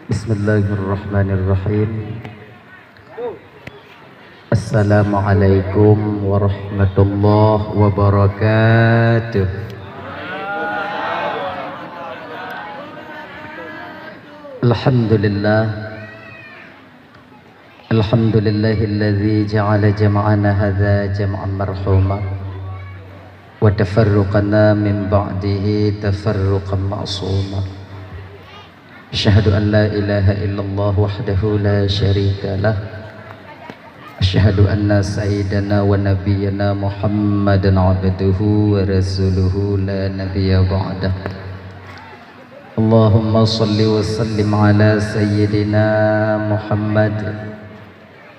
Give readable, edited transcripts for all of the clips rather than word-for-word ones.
Bismillahirrahmanirrahim. Assalamualaikum warahmatullahi wabarakatuh. Alhamdulillah. Alhamdulillahilladzi ja'ala jam'ana hadza jam'an marhuma wa tafarruqana min ba'dihi tafarruqan ma'suma. Asyhadu an la ilaha illallah wahdahu la syarika lah. Asyhadu anna sayyidana wa nabiyyana Muhammadan abduhu wa rasuluhu la nabiyya ba'dah. Allahumma salli wa sallim ala sayyidina Muhammad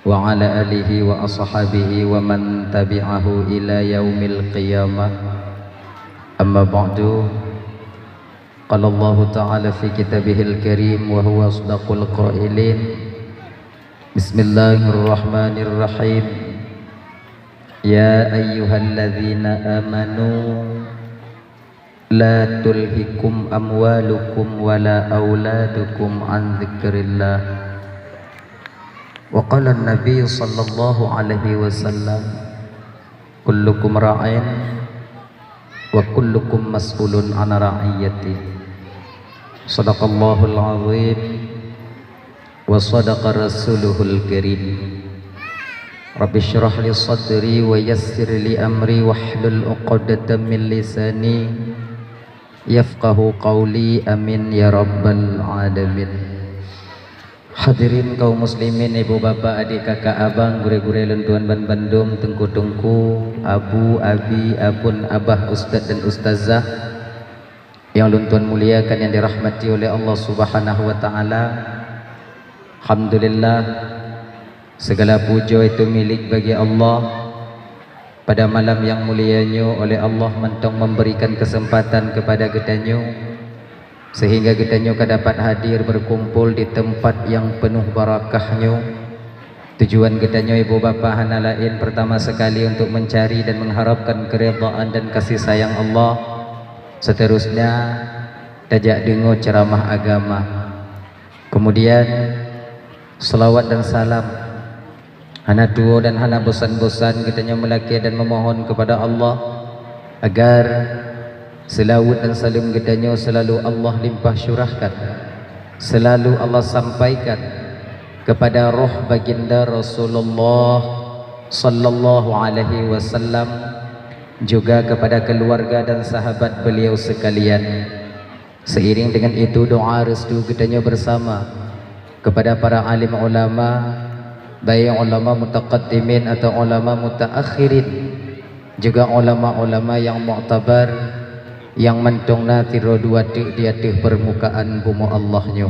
wa ala alihi wa ashabihi wa man tabi'ahu ila yaumil qiyamah. Amma ba'du. Qala Allah Ta'ala fi kitabihil karim wa huwa asdaqul qailin. Bismillahirrahmanirrahim. Ya ayyuhalladzina amanu la tulhikum amwalukum wala auladukum an dzikrillah. Wa qala an-nabiy sallallahu alaihi wasallam, kullukum ra'in wa kullukum mas'ulun an ra'iyati. Sadaqallahul azim wa sadaqa rasuluhul karim. Rabbi syrah li sadri wa yassir li amri wahlul 'uqdatam min lisani yafqahu qawli, amin ya rabbal alamin. Hadirin kaum muslimin, ibu bapak, adik kakak abang, gure-gure lentuan ban bandum, tengku-tengku, abu, abi, abun, abah, ustaz dan ustazah yang luntuan muliakan, yang dirahmati oleh Allah Subhanahu wa taala. Alhamdulillah, segala puja itu milik bagi Allah. Pada malam yang mulianya oleh Allah mentong memberikan kesempatan kepada kitanya sehingga kitanya dapat hadir berkumpul di tempat yang penuh barakahnya. Tujuan kitanya ibu bapa hana lain pertama sekali untuk mencari dan mengharapkan keridhaan dan kasih sayang Allah. Seterusnya tajak dengar ceramah agama. Kemudian selawat dan salam hana tua dan hana bosan-bosan kitanya melaki dan memohon kepada Allah agar selawat dan salam kitanya selalu Allah limpah syurahkan, selalu Allah sampaikan kepada roh baginda Rasulullah sallallahu alaihi wasallam, juga kepada keluarga dan sahabat beliau sekalian. Seiring dengan itu doa restu kitanya bersama kepada para alim ulama, baik ulama mutaqaddimin atau ulama mutaakhirin, juga ulama-ulama yang mu'tabar, yang mentong nanti dua di atas permukaan bumi Allahnya.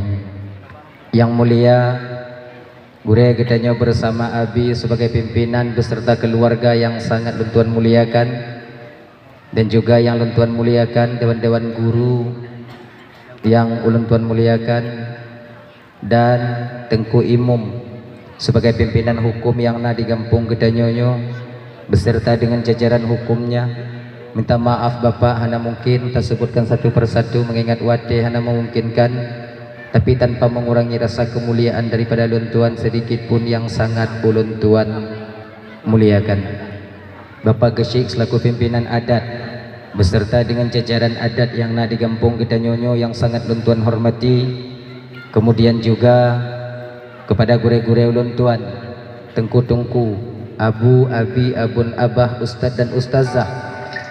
Yang mulia gure kitanya bersama abi sebagai pimpinan beserta keluarga yang sangat luntuan muliakan, dan juga yang luntuan muliakan dewan-dewan guru yang uluntuan muliakan, dan Tengku Imum sebagai pimpinan hukum yang na digampung gedanyonyo beserta dengan jajaran hukumnya. Minta maaf Bapak, hana mungkin tersebutkan satu persatu mengingat wate hana memungkinkan, tapi tanpa mengurangi rasa kemuliaan daripada luntuan sedikit pun yang sangat uluntuan muliakan. Bapak Gesyik selaku pimpinan adat beserta dengan jajaran adat yang na digampung gedanyonyo yang sangat luntuan hormati. Kemudian juga kepada gure-gure uluntuan, tengku-tengku, abu, abi, abun, abah, ustaz dan ustazah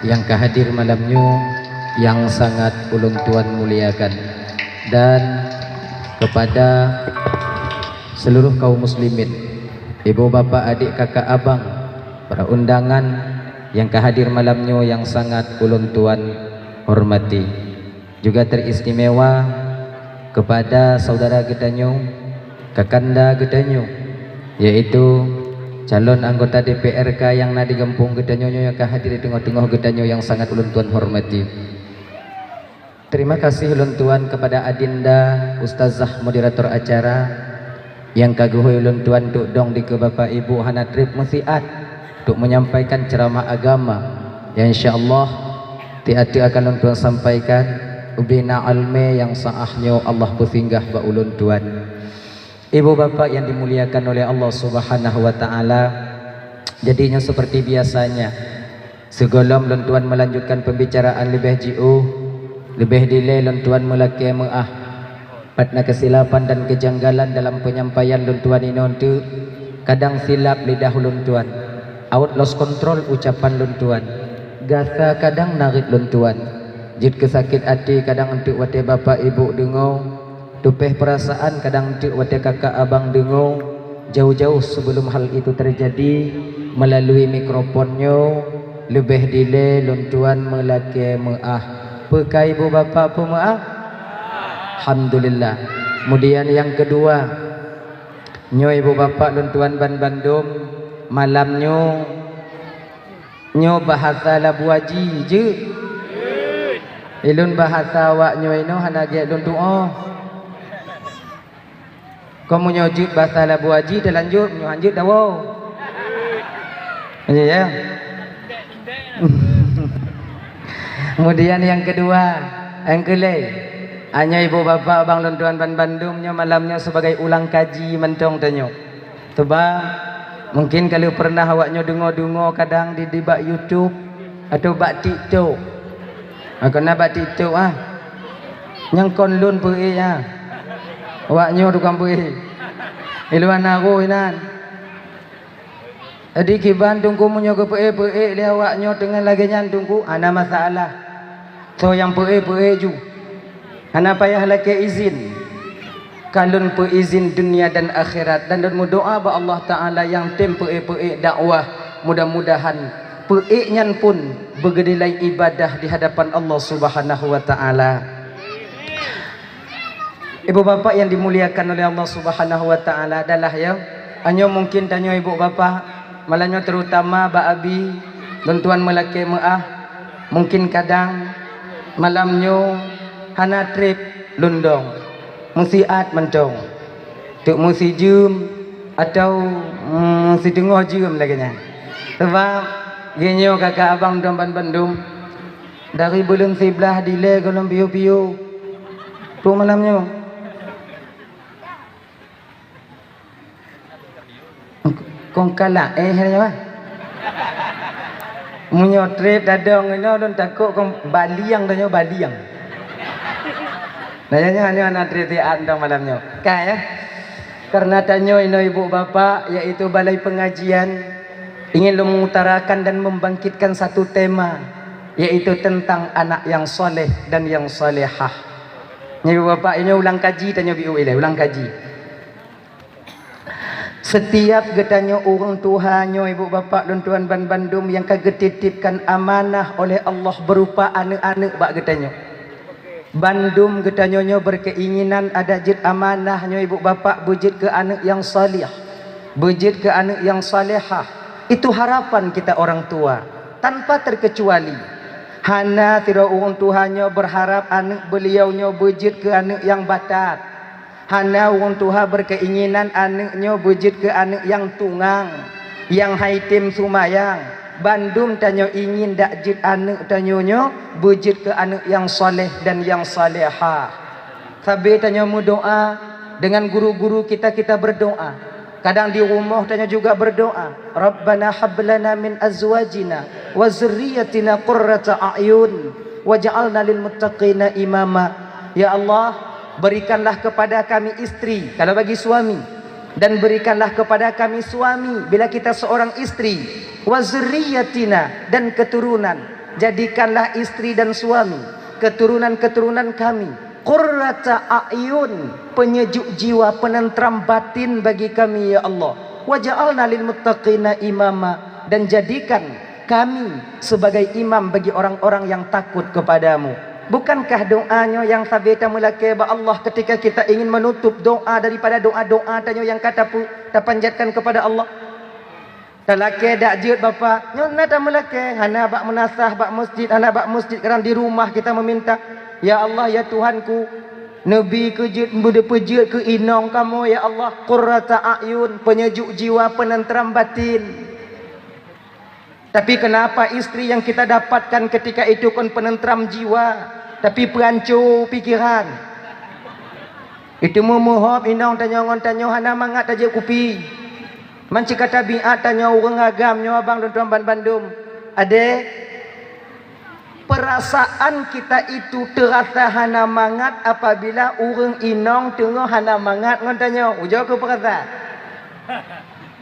yang kehadir malamnya yang sangat uluntuan muliakan, dan kepada seluruh kaum muslimin, ibu bapak, adik kakak abang, para undangan yang kehadir malamnya yang sangat uluntuan hormati. Juga teristimewa kepada saudara gedanyo, kakanda gedanyo, yaitu calon anggota DPRK yang na digampung gedanyo yang kehadir di tengah-tengah gedanyo yang sangat uluntuan hormati. Terima kasih uluntuan kepada Adinda Ustazah moderator acara yang kaguhui uluntuan tuk dong di ke bapak ibu hana trip musiat untuk menyampaikan ceramah agama yang insyaallah tiada akan uluntuan sampaikan ubina alme yang saahnya Allah bersinggah ba ulun tuan. Ibu bapak yang dimuliakan oleh Allah Subhanahu wa taala, jadinya seperti biasanya segolom lun tuan melanjutkan pembicaraan lebih jauh, lebih delay lun tuan melaki patna kesilapan dan kejanggalan dalam penyampaian lun tuan ini tu kadang silap lidah lun tuan, out lost control ucapan lun tuan, gasa kadang narik lun tuan, jid kesakit hati kadang untuk wate bapak ibu dengar, tupeh perasaan kadang untuk wate kakak abang dengar, jauh-jauh sebelum hal itu terjadi melalui mikrofonnya lebih delay lun tuan melaki pekai ibu bapak pemaaf. Alhamdulillah. Kemudian yang kedua, nyo ibu bapak lun tuan ban Bandung malamnya nyo bahasa Labu Haji je. Ilun bahasa awak nyo ino hanage lun doa. Kamu nyo jut bahasa Labu Haji dah lanjut nyo lanjut dah wow. Ya. Kemudian yang kedua, yang kelai hanya ibu bapa abang lun tuan ban Bandungnya malamnya sebagai ulang kaji mentong tanyo. Sebab mungkin kalau pernah awaknya dengar-dengar kadang di bak YouTube atau bak TikTok. Kena bak TikTok Nyang kon lun pui awaknya tukang pui. Iluan aku inan. Jadi kiban tungku munyo ke pui dia awaknya dengan lagi nyantungku ana masalah. So yang pui ju. Hana payah laki izin kalun izin dunia dan akhirat dan doa ba Allah Ta'ala yang tempe dakwah mudah-mudahan nyan pun bergedilai ibadah di hadapan Allah Subhanahu wa Ta'ala. Ibu bapak yang dimuliakan oleh Allah Subhanahu wa Ta'ala adalah ya hanya mungkin tanya ibu bapak malahnya terutama ba abi tuan melaki mungkin kadang malamnya hana trip lundong musiat mentong tuk musi jum atau musi dengar jum lagi nya sebab ginyo kakak abang domban Bandung dari belum sebelah dile golong piu-piu tu malamnya kong kala hanya munyo trip dadong ino don takut kong baliang danyo baliang. Nanya hanya anak tritian dong malamnya. Kaya karena tanyo ino ibu bapak yaitu balai pengajian ingin mengutarakan dan membangkitkan satu tema yaitu tentang anak yang soleh dan yang solehah. Ibu bapak ini ulang kaji tanyo biu ile ulang kaji. Setiap getanyo orang Tuhanyo ibu bapak dan tuan ban Bandung yang kagetitipkan amanah oleh Allah berupa anak-anak bak getanyo. Bandung getanyonyo berkeinginan ada jid amanahnya ibu bapak bujid ke anak yang salih, bujid ke anak yang salihah. Itu harapan kita orang tua tanpa terkecuali. Hana tidak orang tuhanyo berharap anak beliaunya bujid ke anak yang batat. Hana orang tua berkeinginan anaknya bujid ke anak yang tunggang, yang haitim sumayang. Bandung tanyo ingin dak jid anak tanyonyo bujid ke anak yang soleh dan yang salihah. Sabe tanyo mu doa dengan guru-guru kita berdoa. Kadang di rumah tanyo juga berdoa. Rabbana hablana min azwajina wa zurriyyatina qurrata a'yun waj'alna lil muttaqina imama. Ya Allah, berikanlah kepada kami istri kalau bagi suami dan berikanlah kepada kami suami bila kita seorang istri wa zurriyyatina dan keturunan, jadikanlah istri dan suami keturunan-keturunan kami qurrata a'yun, penyejuk jiwa, penentram batin bagi kami ya Allah. Waj'alna lil muttaqina imama, dan jadikan kami sebagai imam bagi orang-orang yang takut kepadamu. Bukankah doanya yang sabita mulake ba Allah ketika kita ingin menutup doa daripada doa-doa tanyo yang kata pu tapanjatkan kepada Allah? Talake dak jut bapa nyo nata mulake hana bak menasah bak masjid, hana bak masjid kerana di rumah kita meminta ya Allah ya Tuhanku, nabi ke jut bude pejut ke inong kamu ya Allah, qurrata a'yun, penyejuk jiwa, penenteram batin. Tapi kenapa istri yang kita dapatkan ketika itu kan penenteram jiwa, tapi perancur pikiran. Itu muhop inong tanya ngon tanya hana mangat aja kupi. Manci kata biat tanya orang agam nyo abang dan tuan Bandung. Ade perasaan kita itu terasa hana mangat apabila orang inong tengok hana mangat ngon tanya. Ujo ke perasa.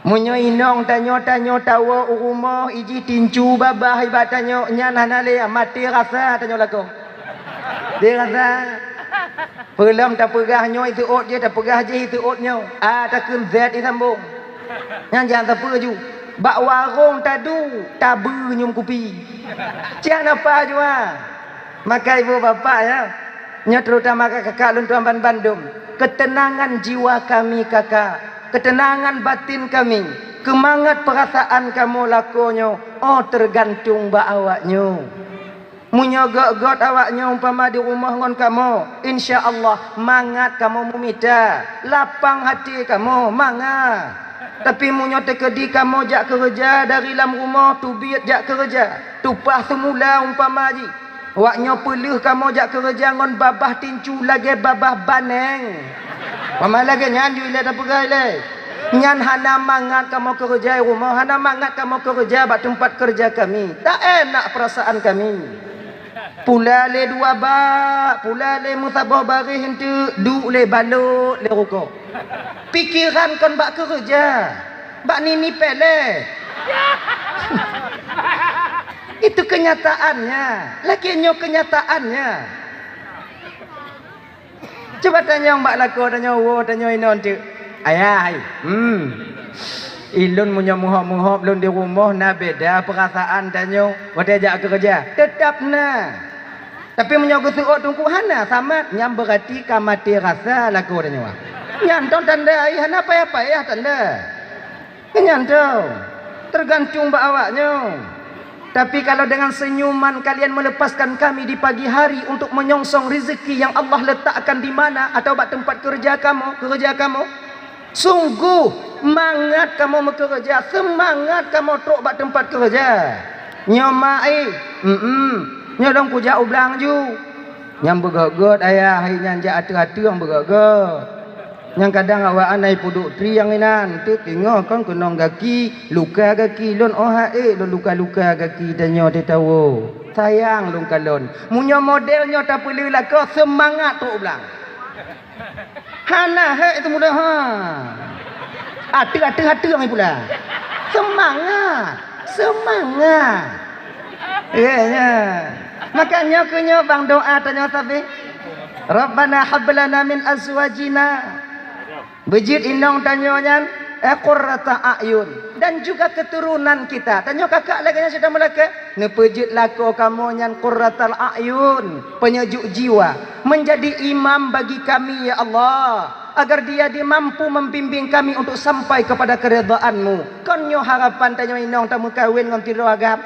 Munyo inong tanya tawa rumah iji tincu babah ibat tanya nyan hana le mati rasa tanya lakong. Dia rasa pelam tak pegah nyo itu ot dia tak pegah je itu otnyo. Tak kem zat di sambung. Yang jangan terpa ju. Bak warung tadu tabu nyum kupi. Jangan apa jua. Maka ibu bapa ya. Nya terutama kakak lun tuan Bandung. Ketenangan jiwa kami kakak. Ketenangan batin kami. Kemangat perasaan kamu lakonyo. Oh tergantung bak awaknyo. Munyo got awaknya umpama di rumah ngon kamu, insya-Allah mangat kamu memita, lapang hati kamu mangat. Tapi munyo tekedi kamu jak kerja dari dalam rumah tu biat jak kerja, tupah semula umpama ji. Waknya pelih kamu jak kerja ngon babah tincu lagi babah baneng. Pama lagi nyan ju ile dah pegai le. Nyan hana mangat kamu kerja rumah, hana mangat kamu kerja bak tempat kerja kami. Tak enak perasaan kami. Pula le dua bak, pula le musabah baris hentu, du le balut le rokok. Pikiran kon bak kerja. Bak nini pele. Itu kenyataannya. Lakinya kenyataannya. Coba tanya mbak lako, tanya wo, tanya inon tu. Ayah, ilun punya muhop-muhop lun di rumah na beda perasaan tanya waktu ajak kerja tetap na tapi menyogo suok tungku hana sama nyam berarti kamati rasa laku tanya nyantong tanda ai hana apa ya tanda nyantong tergantung mbak awaknya. Tapi kalau dengan senyuman kalian melepaskan kami di pagi hari untuk menyongsong rezeki yang Allah letakkan di mana atau bak tempat kerja kamu sungguh mangat kamu bekerja, semangat kamu truk bak tempat kerja. Nyomai, nyodong kuja ublang ju. Nyam begogot ayah, hai nyan ja atu-atu yang begogot. Yang kadang awak anai puduk tri yang inan, tu tengok kan kenong kaki, luka kaki lon lon luka-luka kaki tanyo te tahu. Sayang lon kalon. Munyo modelnya tak perlu lah kau semangat truk ublang. Hana itu mudah Atu kami pula. Semangat. Ya. Makanya kenyo bang doa tanya sabi. Rabbana hab lana min azwajina. Bejit inong tanyonya qurrata a'yun dan juga keturunan kita. Tanyo kakak lagi yang sudah melaka. Nepejit lako kamu nyan qurratal a'yun, penyejuk jiwa, menjadi imam bagi kami ya Allah. Agar dia mampu membimbing kami untuk sampai kepada keridhaan-Mu. Konyo harapan tanya inong tamu kawin ngon tiro agam.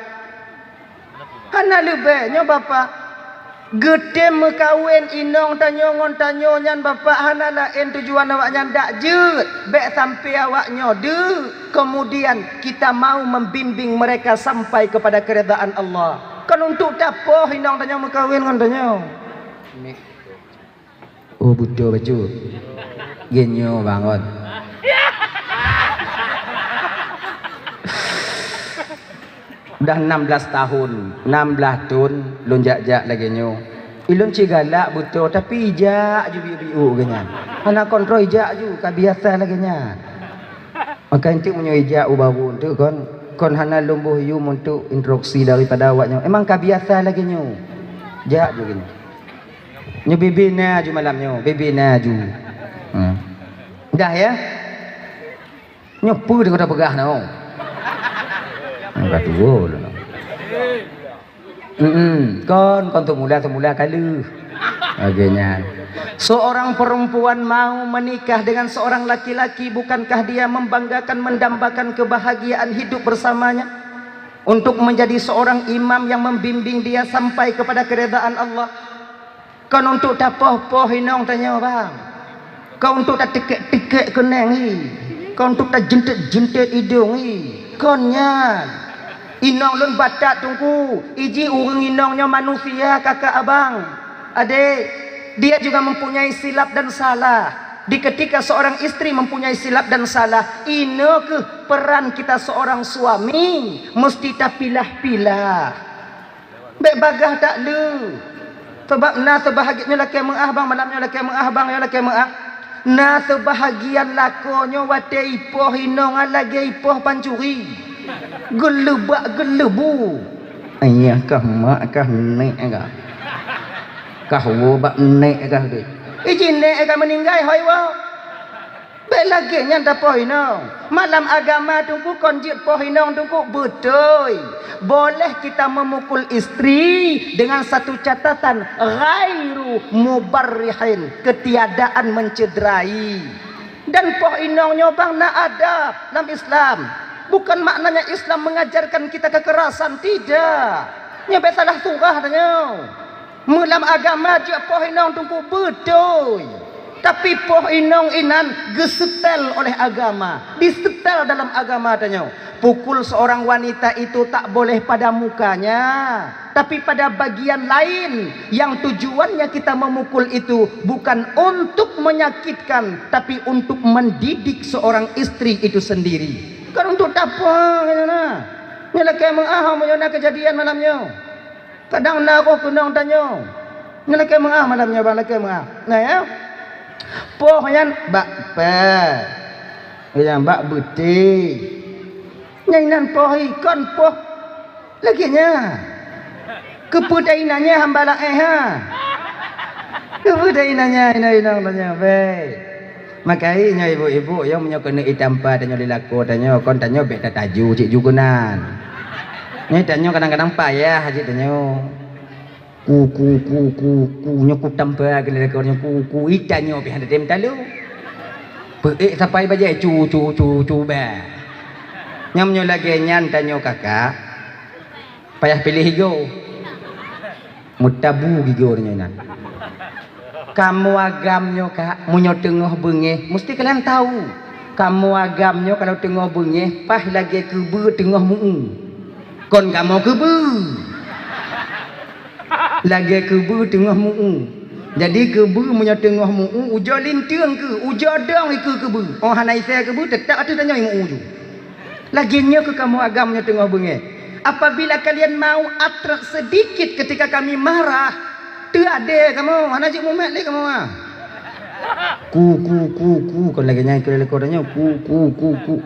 Hana lebih nyo bapa. Gede mekawin inong tanyo ngon tanyo nyan bapa hana lain tujuan awak nyan dak jeut bek sampai awaknya de. Kemudian kita mau membimbing mereka sampai kepada keridhaan Allah. Kan untuk tapoh inong tanyo mekawin ngon tanyo. Oh butuh baju. Genyo bangun. Dah 16 tahun, 16 tahun lonjak-jak lagi nyo. Ilun cigalak betul tapi ijak ju biu genya. Anak kontrol ijak ju kabiasa lagi nya. Maka inti punya ijak baru tu kon hana lumbuh yu untuk instruksi daripada awaknya. Emang kabiasa lagi nyo. Jak ju genya. Nyo bibina ju malamnya, bibina ju. Dah ya. Nyopu dia kata pegah nau. Enggak tuh lo. Kon tu mula kali. Agaknya. Seorang perempuan mau menikah dengan seorang laki-laki, bukankah dia membanggakan, mendambakan kebahagiaan hidup bersamanya? Untuk menjadi seorang imam yang membimbing dia sampai kepada keridhaan Allah. Kon untuk tapoh-poh hinong tanya bang. Kau untuk tak tekek-tekek kenang ni. Kau untuk tak jentet-jentet hidung ni. Kau nyan. Inong lun batak tungku. Iji urang inongnya manusia kakak abang. Adik, dia juga mempunyai silap dan salah. Di ketika seorang istri mempunyai silap dan salah, ini ke peran kita seorang suami mesti tak pilah-pilah. Baik bagah tak lu. Sebab na sebahagiannya laki mengah bang, malamnya laki mengah bang, ya laki mengah. Na sebahagian lakonyo wate ipoh hinong lagi ipoh pancuri. Gelebak gelebu. Ayah kah mak kah nek kah. Kah wo bak nek kah deh. Ijin nek kah meninggal hoi wo. Baik lagi nyanda pohinong. Malam agama tunggu konjit pohinong tunggu betul. Boleh kita memukul istri dengan satu catatan, ghairu mubarrihin, ketiadaan mencederai. Dan pohinong nyobang na ada dalam Islam. Bukan maknanya Islam mengajarkan kita kekerasan, tidak. Nyobek salah surah tanya. Malam agama dia pohinong tunggu betul. Tapi poh inong inan gesetel oleh agama, disetel dalam agama tanya. Pukul seorang wanita itu tak boleh pada mukanya, tapi pada bagian lain yang tujuannya kita memukul itu bukan untuk menyakitkan, tapi untuk mendidik seorang istri itu sendiri. Kan untuk apa kena? Nyala kayak mengah menyona kejadian malamnya. Kadang nak aku kunang tanya. Nyala kayak mengah malamnya bang laki mengah. Nah ya. Pohnya bak pa, yang bak buti, nyanyian poh ikon poh, lagi nya, kepudainannya hamba ha, kepudainannya ina tanya baik, makanya ibu-ibu yang punya kena itampa tanya lilaku tanya, kon tanya beta taju cik jugunan, ni tanya kadang-kadang payah cik tanya. Ku nyoku tambah kena rekornya ku itanyo pihak tem talu sampai baca cu ba nyamnyo lagi nyan tanyo kakak payah pilih higo mutabu higo nya kamu agamnyo kak munyo tengah bengeh mesti kalian tahu kamu agamnyo kalau tengah bengeh pah lagi kebu tengah muu kon kamu kebu lagi kebu tengah muu. Jadi kebu punya tengah muu ujar lintang ke ujar dang ke kebu. Oh hanai saya kebu tetap ada tanya muu tu. Laginya ke kamu agamnya tengah bengeh. Apabila kalian mau atrak sedikit ketika kami marah, tu ada kamu mana cik mumet ni kamu ah. Ku kon lagi nyai ke lekornya ku.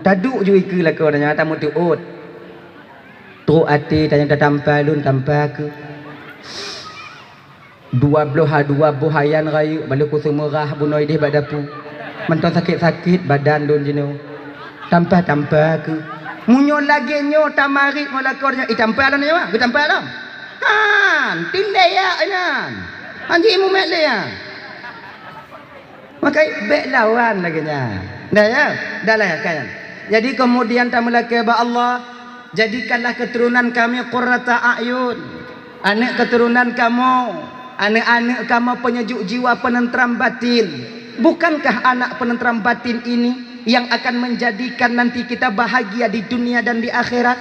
Taduk je ke lekornya tamu tu ot. Tu ati tanya tampalun tampal ke. Dua buhayan rayu balik ku semerah bunoi deh badapu mentang sakit-sakit badan don jeno tampah ke munyo lagi nyo tamarit ngolakornya tampah lan nyawa ku tampah lam han tindai ya anan anji mu mek le ya makai bek lawan lagi nya dah ya dah lah kan jadi kemudian tamu laki ba Allah jadikanlah keturunan kami qurrata ayun anak keturunan kamu anak-anak kamu penyejuk jiwa penentram batin. Bukankah anak penentram batin ini yang akan menjadikan nanti kita bahagia di dunia dan di akhirat?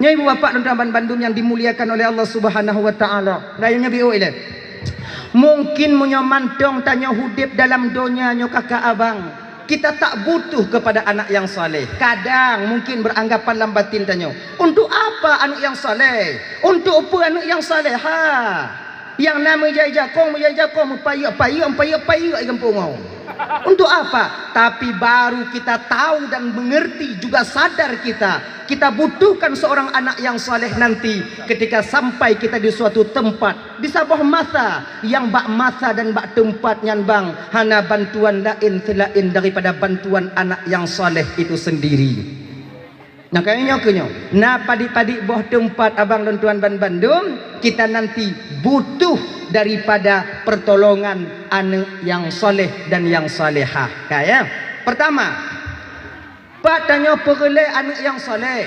Nyai ibu bapak dan Raban Bandung yang dimuliakan oleh Allah Subhanahu wa taala. Dayanya biu ile. Mungkin munyo mantong tanya hudip dalam dunia nyo kakak abang. Kita tak butuh kepada anak yang soleh. Kadang mungkin beranggapan dalam batin tanya, untuk apa anak yang soleh? Untuk apa anak yang soleh? Yang nama jajakong payu kampung. Untuk apa? Tapi baru kita tahu dan mengerti juga sadar kita butuhkan seorang anak yang soleh nanti ketika sampai kita di suatu tempat di sebuah masa yang bak masa dan bak tempat nyan bang hana bantuan lain selain daripada bantuan anak yang soleh itu sendiri. Nah kayaknya nah padi-padi boh tempat abang dan tuan Bandung kita nanti butuh daripada pertolongan anak yang soleh dan yang solehah. Kaya pertama pak tanya perle anak yang soleh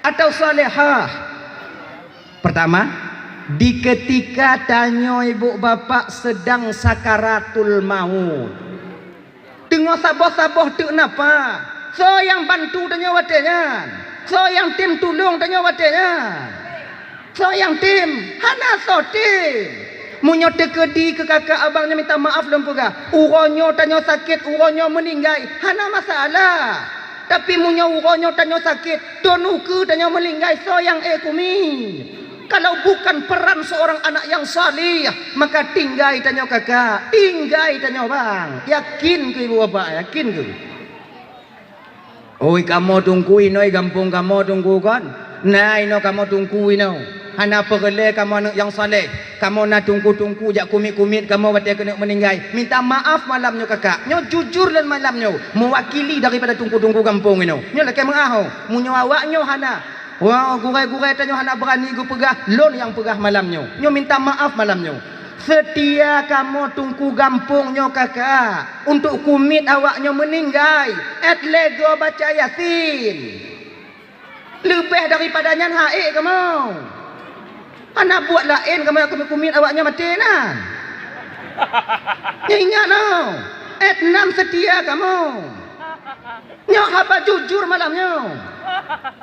atau solehah. Pertama di ketika tanya ibu bapak sedang sakaratul maut tengah saboh-saboh tu kenapa? So yang bantu tanya watenya. So yang tim tolong tanya watenya. So yang tim hana so tim. Munyo tekedi ke kakak abangnya minta maaf lem pegah. Uronyo tanyo sakit, uronyo meninggal. Hana masalah. Tapi munyo uronyo tanyo sakit, donuku tanyo meninggal soyang kumi. Kalau bukan peran seorang anak yang salih, maka tinggal tanyo kakak, tinggal tanyo bang. Yakin ke ibu bapak, yakin ke? Oi kamu tungguin, oi kampung kamu tunggu kan? Nah, ino kamu tungguin, no. Hana perle kamu anak yang saleh. Kamu nak tunggu-tunggu jak kumit-kumit kamu batia kena meninggal. Minta maaf malamnya kakak. Nyo jujur lan malamnya. Mewakili daripada tunggu-tunggu kampung ini. Nyo laki mengaho. Munyo awaknyo hana. Wah, gurai-gurai tanyo hana berani gu pegah. Lon yang pegah malamnya. Nyo minta maaf malamnya. Setia kamu tunggu kampungnya kakak. Untuk kumit awaknyo meninggal. Et lego baca Yasin. Lebih daripadanya haik kamu. Anak buat lain kamu yang kumit awaknya mati nah. Ya ingat no. Etnam setia kamu. Nyok apa jujur malamnya.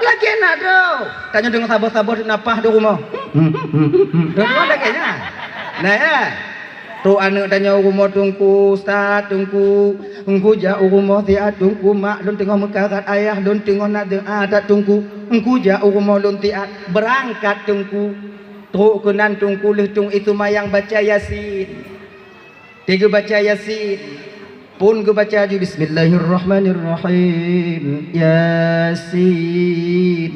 Lagi enak do. Tanya dengan sabar-sabar napah di rumah. Dua-dua lagi-nya. Nah ya. Tu anak tanya rumah tunggu ustaz tunggu. Tunggu jauh rumah tiat tunggu mak lun tengok mekarat ayah lun tengok nak ada tunggu. Tunggu jauh rumah lun tiat berangkat tunggu. Truk kenan tunggu tung itu mayang baca Yasin. Tiga baca Yasin. Pun ke baca ju bismillahirrahmanirrahim. Yasin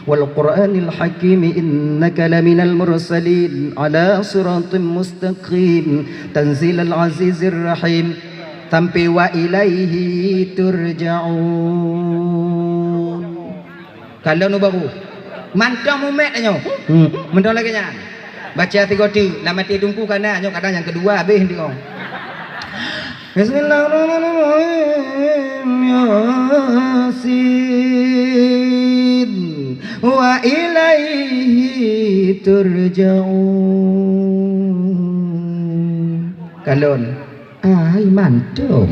wal Qur'anil Hakim innaka laminal mursalin ala siratim mustaqim tanzilal azizir rahim sampai wa ilaihi turja'un. Kalau nu baru mantap mumet nyo. Mentol lagi nya. Baca 3 tu, nak mati tunggu kana nyo kadang yang kedua habis ndi ong. Bismillahirrahmanirrahim. Yasin wa ilaihi turja'un. Kalon. Ai mantap.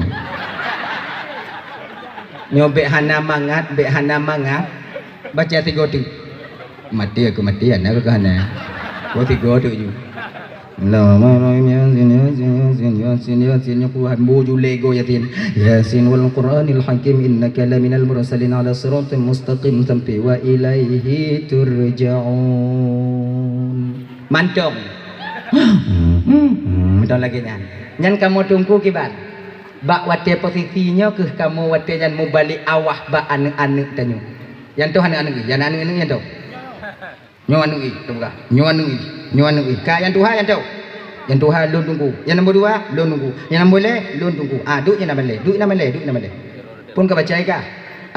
Nyo bek hana mangat. Baca 3 tu. Mati aku matian aku kana. Kau 3 tu je. Yasin Quran buju lego Yasin. Yasin wal Qur'anil Hakim innaka laminal mursalin ala siratim mustaqim sampai wa ilaihi turja'un. Mantap. Betul lagi nyan kamu tunggu kibat. Bak wate posisinya ke kamu wate nyan mau balik awah bak anak-anak tanyo. Yang tu anak-anak ni, yang anak-anak ni yang tu. Nyo anu i, tu buka. Nyo anu i. Ka yang Tuhan yang tu. Yang Tuhan lun tunggu. Yang nombor 2 lun tunggu. Yang nombor le lun tunggu. Duk yang namale. Pun ka baca ka.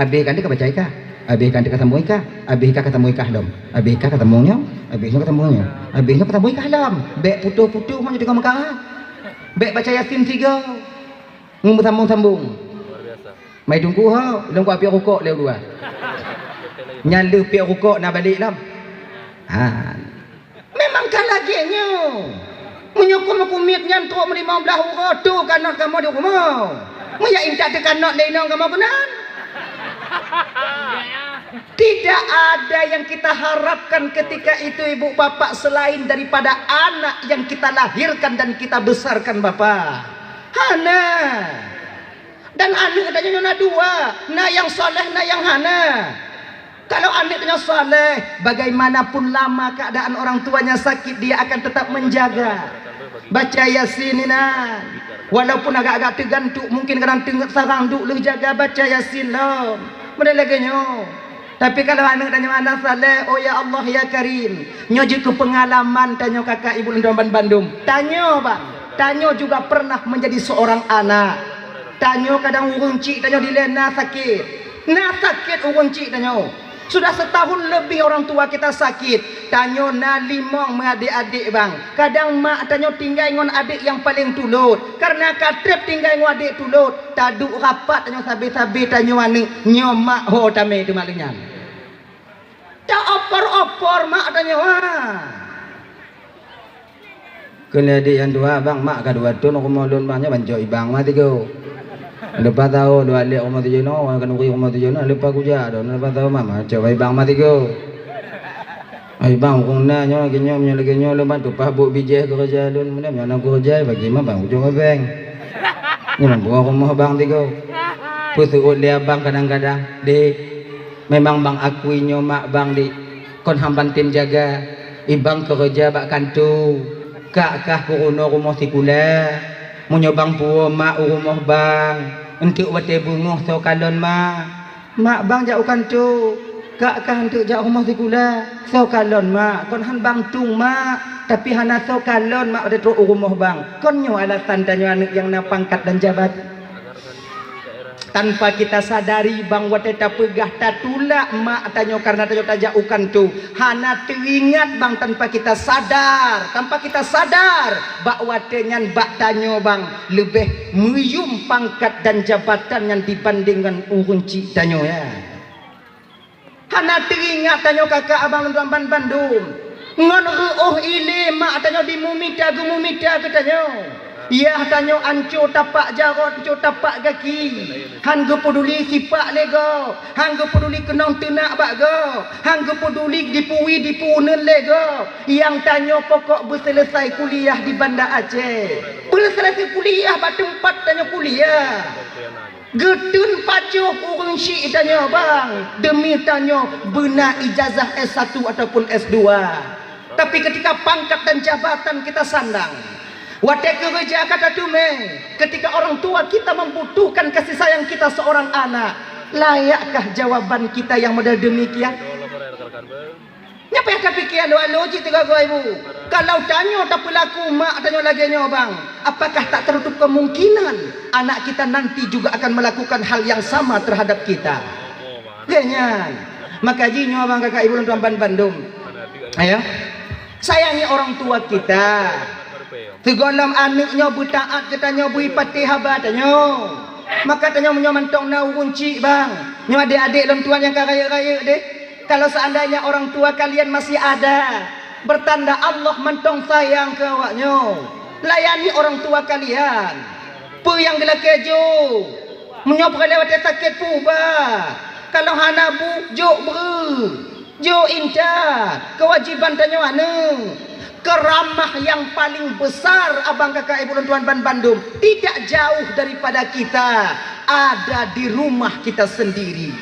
Habis kan dia ka baca ka. Habis kan dia kata moi ka. Habis ka kata moi ka halam. Habis ka kata monya. Habis ka kata monya. Habis ka kata moi ka halam. Bek putus-putus macam dengan mekah. Bek baca Yasin 3. Ngum sambung-sambung. Luar biasa. Mai tunggu ha, long ku api rokok le 2. Nyala pi rokok nak balik lam. Memang kan lagi nyo. Menyukum kumit nyan truk melimau belah huruf tu kanot kamu di rumah. Maya inta te kanot lenong kamu benar. Tidak ada yang kita harapkan ketika itu ibu bapak selain daripada anak yang kita lahirkan dan kita besarkan bapak. Hana. Dan anak katanya nona 2, na yang soleh na yang hana. Kalau anaknya saleh, bagaimanapun lama keadaan orang tuanya sakit, dia akan tetap menjaga. Baca Yasin ini. Walaupun agak-agak tergantuk, mungkin kadang sarang duk lu jaga baca Yasin lah. Benda lagi nyo. Tapi kalau anak tanya anak saleh, oh ya Allah ya Karim. Nyo juga pengalaman tanya kakak ibu Lendoban Bandung. Tanya bang, tanya juga pernah menjadi seorang anak. Tanya kadang urung cik tanya dilena sakit. Nah sakit urung cik tanya. Sudah setahun lebih orang tua kita sakit. Tanyo na limong adik-adik bang. Kadang mak tanyo tinggal dengan adik yang paling tulut. Karena katrep tinggal dengan adik tulut. Taduk rapat tanyo sabi-sabi tanyo anu. Nyo mak ho tame itu malingnya. Tak opor-opor mak tanyo kena adik yang 2 bang. Mak kedua tu nak rumah banyak banjoi bang mati go. Lepas tahu dua lek rumah tujuh no, kan uri rumah tujuh no, lepas kuja do, lepas tahu mama coba bang mati go. Ay bang kung na nyo ginyo lagi nyo leban tu pahbuk bijih kerja lun mana yang nak kerja bagi mah bang ujung abang. Ni man buang rumah bang tigo. Putuut dia bang kadang-kadang di memang bang akui nyo mak bang di kon hamban tim jaga ibang kerja bak kantu kak kah kuruno rumah sikula munyo bang puo mak rumah bang untuk wate bunguh so kalon mak bang jauh kantu kak kah untuk jauh rumah sikula so kalon mak kon han bang tung mak tapi hana so kalon mak ada tu rumah bang kon nyo alasan tanya anak yang na pangkat dan jabatan tanpa kita sadari bang wateta pegah tatula mak tanyo karena tanyo tajaukan tu hana teringat bang tanpa kita sadar bak watenyan bak tanyo bang lebih meyum pangkat dan jabatan yang dibandingkan urunci tanyo ya hana teringat tanyo kakak abang tuan Bandung ngon ruuh ile mak tanyo di mumita ke tanyo ya tanyo anco tapak jarot anco tapak kaki hang peduli sipak lego hang peduli kenong tenak bak go hang peduli dipuwi dipunen lego yang tanyo pokok berselesai kuliah di Banda Aceh berselesai kuliah bak tempat tanyo kuliah getun pacuh urang syik tanyo bang demi tanyo bena ijazah S1 ataupun S2 tapi ketika pangkat dan jabatan kita sandang wadah kerja kata tume ketika orang tua kita membutuhkan kasih sayang kita seorang anak layakkah jawaban kita yang model demikian nyapa yang terfikir logik tiga gua ibu kalau tanya tak pelaku mak tanya lagi nyo bang apakah tak tertutup kemungkinan anak kita nanti juga akan melakukan hal yang sama terhadap kita genyan maka jinyo bang kakak ibu tuan Bandung ayo sayangi orang tua kita segolong anaknya bertaat katanya beri Fatihah badannya maka tanya menyamantong na urunci bang nyo adik-adik lon tuan yang karaya-raya deh kalau seandainya orang tua kalian masih ada bertanda Allah mentong sayang ke awaknya layani orang tua kalian pe yang gila kejo menyop lewat sakit puba kalau hana bu jo jo indah kewajiban tanya anu keramah yang paling besar abang kakak ibu dan tuan Bandung tidak jauh daripada kita ada di rumah kita sendiri